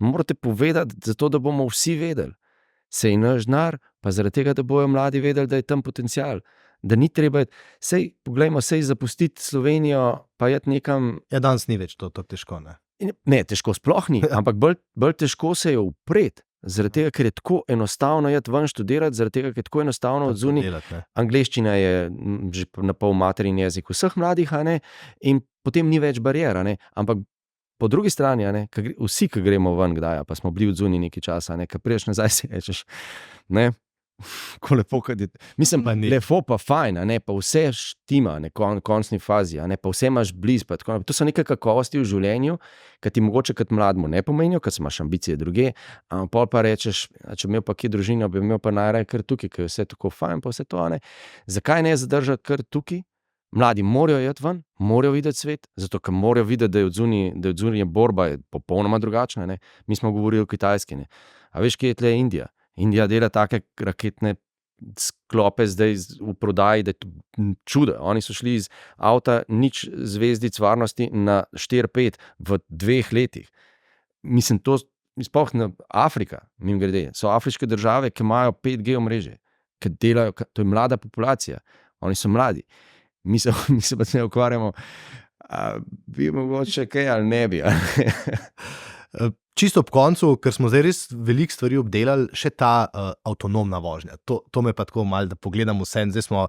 morate povedati, zato da bomo vsi vedeli. Sej naš denar, pa zaradi tega, da bojo mladi vedeli, da je tam potencial. Da ni treba, poglejmo, zapustiti Slovenijo, pa jeti nekam. Ja, danes ni več to težko, ne? Ne, težko sploh ni, ampak bolj težko se je upreti. Zaradi tega, ker je tako enostavno iti ven študirati, zaradi tega, ker je tako enostavno odzuniti. Angleščina je že na pol materin jezik vseh mladih, a ne, in potem ni več barier, a ne, ampak po drugi strani, a ne, vsi, ki gremo ven kdaj, pa smo bili odzuni nekaj časa, a ne, ko priješ nazaj, si rečeš, ne, ko lepo, kad je, mislim, lepo pa fajn, a ne, pa vse štima, ne, končni fazi, a ne, pa vse imaš blizu, pa tako naprej. To so neke kakovosti v življenju, ki ti mogoče kot mladmu ne pomenijo, ker imaš ambicije druge, pol pa rečeš, če imel pa kje družino, bi imel pa najraje kar tukaj, ker je vse tako fajn, pa vse to, a ne. Zakaj ne zadržati kar tukaj? Mladi morajo iti ven, morajo videti svet, zato ker morajo videti, da je odzunaj borba je popolnoma drugačna, ne. Mi smo govorili o Kitajski, ne. A veš, kje je tle Indija? Indija dela take raketne sklope zdaj v prodaji, da je to čudo. Oni so šli iz avta nič zvezdic varnosti na 4-5 v 2 letih. Mislim, to sploh na Afrika, mimogrede, so afriške države, ki imajo 5G omrežje, ki delajo, to je mlada populacija, oni so mladi. Mi se pa ne ukvarjamo, bi mogoče kaj ali ne bi. Čisto ob koncu, ker smo zdaj res veliko stvari obdelali, še ta avtonomna vožnja. To me pa tako malo, da pogledam vse. Zdaj smo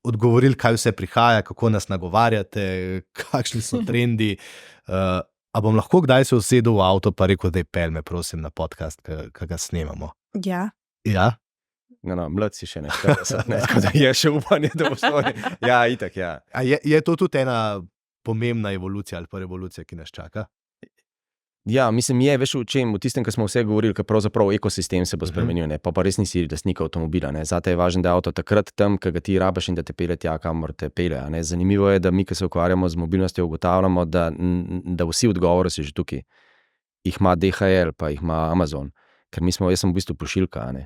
odgovorili, kaj vse prihaja, kako nas nagovarjate, kakšni so trendi. A bom lahko kdaj se usedel v avto pa rekel, da je pel me, prosim, na podcast, ki ga snemamo? Ja. Ja? No, mlad si še ne, tako da je še upanje, da bo svoj. Ja, itak, ja. A je to tudi ena pomembna evolucija ali pa revolucija, ki nas čaka? Ja, mislim, je, veš, v tistem, ko smo vse govorili, ker pravzaprav ekosistem se bo spremenil, ne, pa res nisi lastnik avtomobila, ne, zate je važno, da je avto takrat tam, ko ga ti rabiš in da te pelje tja, kamor te pelje, ne. Zanimivo je, da mi, ko se ukvarjamo z mobilnostjo, ugotavljamo, da vsi odgovori si že tukaj. Jih ima DHL, pa jih ima Amazon, ker jaz sem v bistvu pošiljka, ne.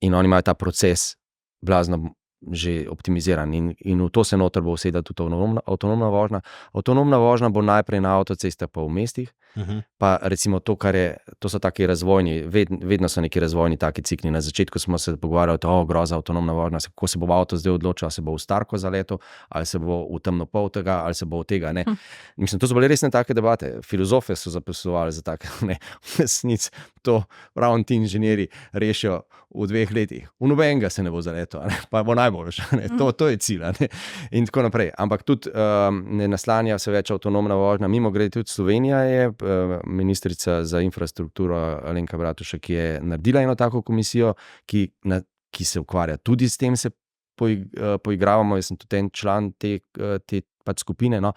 In oni imajo ta proces blazno že optimiziran in v to se noter bo usedla tudi avtonomna vožnja. Avtonomna vožnja bo najprej na avtocestah pa v mestih, Pa recimo to so taki razvojni, vedno so neki razvojni taki cikli. Na začetku smo se pogovarjali, groza, avtonomna vožnja, kako se bo avto zdaj odločil, ali se bo v starko zaletel, ali se bo v temno pol tega, ali se bo od tega. Ne. Mislim, to so bile resne take debate. Filozofe so zapisovali za take, ne, v resnici to ravno ti inženirji rešijo v 2 letih. V nobenega se ne bo zaletel, pa bo najboljš. To je cilj. In tako naprej. Ampak tudi ne naslanja se več avtonomna vožnja. Mimogrede tudi Slovenija je, ministrica za infrastrukturo Alenka Bratušek, ki je naredila eno tako komisijo, ki se ukvarja tudi s tem, se poigravamo. Jaz sem tudi en član te pač skupine, no,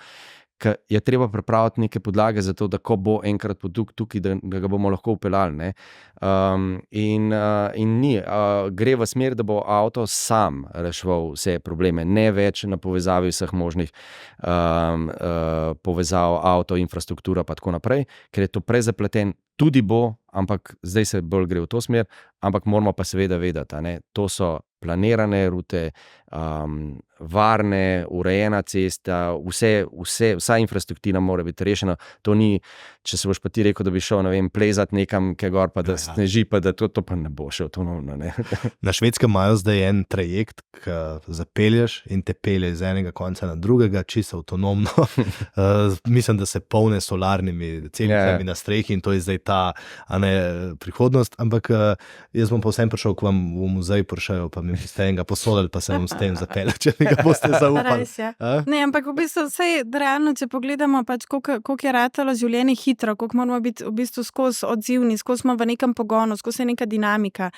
ker je treba pripraviti neke podlage za to, da ko bo enkrat produkt tukaj, da ga bomo lahko upeljali. Ne. In gre v smer, da bo avto sam reševal vse probleme, ne več na povezavi vseh možnih povezav, avto, infrastruktura pa tako naprej, ker je to prezapleten, tudi bo, ampak zdaj se bolj gre v to smer, ampak moramo pa seveda vedeti, ne, to so planirane rute, varne, urejena cesta, vsa infrastruktura mora biti rešena. To ni, če se boš pa ti rekel, da bi šel, ne vem, plezati nekam, kaj gor, pa da sneži, pa da to pa ne bo še avtonomno. Ne. Na Švedskem imajo zdaj en trajekt, ki zapelješ in te pelje iz enega konca na drugega, čisto avtonomno. Mislim, da se polne solarnimi celicami na strehi in to je zdaj ta prihodnost, ampak jaz bom pa vsem prišel k vam v muzej, prišel, pa mi ste enega posodili, pa se bom s tem zapeljal, če mi ga boste zaupali. Ne, ampak v bistvu vsej realno, če pogledamo, pač, koliko je ratalo življenje hitro, koliko moramo biti v bistvu skozi odzivni, skozi smo v nekem pogonu, skozi je neka dinamika.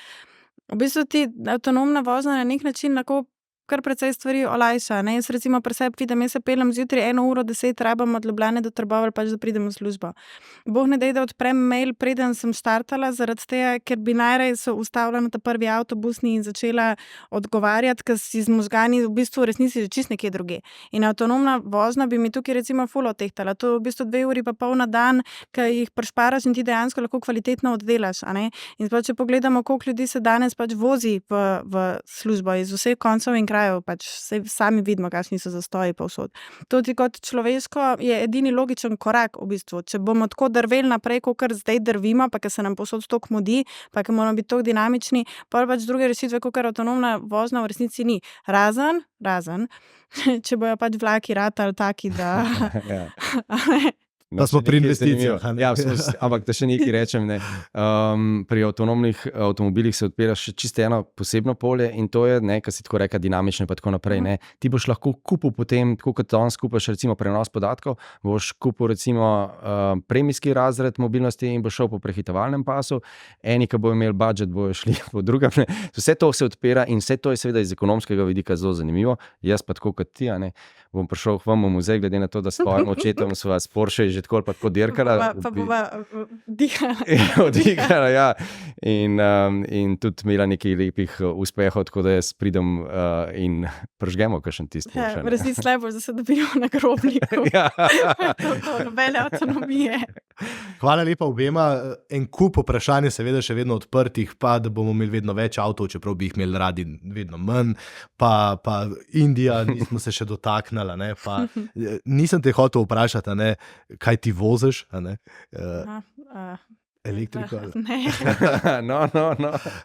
V bistvu ti avtonomna vožnja na nek način lahko kar precej stvari olajša. Ne? Jaz recimo pri sebi vidim, jaz se peljem zjutraj 1:10 rabam od Ljubljane do Trbovelj, pač da pridem v službo. Bog ne dej, da odprem mail, preden sem štartala, zaradi tega, ker bi najraje se ustavila na ta prvi avtobusni in začela odgovarjati, ker si z možgani v bistvu v resnici že čist nekje druge. In avtonomna vožnja bi mi tukaj recimo ful odtehtala. To je v bistvu 2 uri pa pol na dan, ki jih prešparaš in ti dejansko lahko kvalitetno oddelaš. A ne? In pa če pogledamo, koliko ljudi se danes pač vozi v službo iz vseh koncev in pač sami vidimo, kakšni so zastoji povsod. To ti kot človeško je edini logičen korak v bistvu. Če bomo tako drveli naprej, kakor zdaj drvimo, pa ker se nam povsod toliko mudi, pa ker moramo biti toliko dinamični, pa pač druge rešitve, kakor avtonomna vožnja v resnici ni. Razen, če bojo pač vlaki ratali taki, da... Pa smo pri investicijah. Ja, ampak da še nekaj rečem, ne. Pri avtonomnih avtomobilih se odpira še čisto eno posebno polje in to je, ne, kar si tako reka, dinamično in pa tako naprej. Ne. Ti boš lahko kupil potem, tako kot danes kupaš recimo prenos podatkov, boš kupil recimo premijski razred mobilnosti in boš šel po prehitevalnem pasu, eni, ki bojo imeli budžet, bojo šli po drugem. Ne. Vse to se odpira in vse to je seveda iz ekonomskega vidika zelo zanimivo. Jaz pa tako kot ti, ne, bom prišel k vam v muzej, glede na to, da s svojim očetom sva s Porsche že tako ali pa tako dirkala. Pa bova dihala. Odigrala, ja. In tudi imela nekaj lepih uspehov, tako da jaz pridem in pržgemo kakšen tisti Porsche. V resnici najbolj, da se dobimo na grobniku. To nobene avtonomije. Hvala lepa obema. En kup vprašanj je seveda še vedno odprtih, pa da bomo imeli vedno več avtov, čeprav bi jih imeli radi vedno manj, pa Indija, nismo se še dotaknili, ne, pa nisem te hotel vprašati, ne, kaj ti voziš, ne? Elektriko? Ne.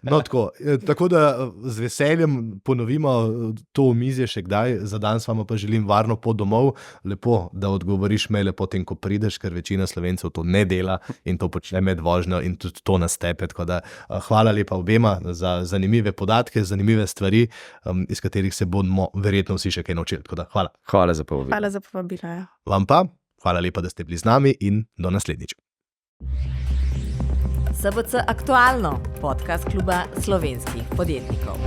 No, tako da z veseljem ponovimo to omizje še kdaj, za danes vam pa želim varno pot domov, lepo, da odgovoriš maile potem, ko prideš, ker večina Slovencev to ne dela in to počne med vožnjo in tudi to nas tepe, tako da hvala lepa obema za zanimive podatke, zanimive stvari, iz katerih se bomo verjetno vsi še kaj naučili, tako da hvala. Hvala za povabilo. Hvala za povabilo, ja. Vam pa, hvala lepa, da ste bili z nami in do naslednjič. SBC Aktualno, podcast kluba slovenskih podjetnikov.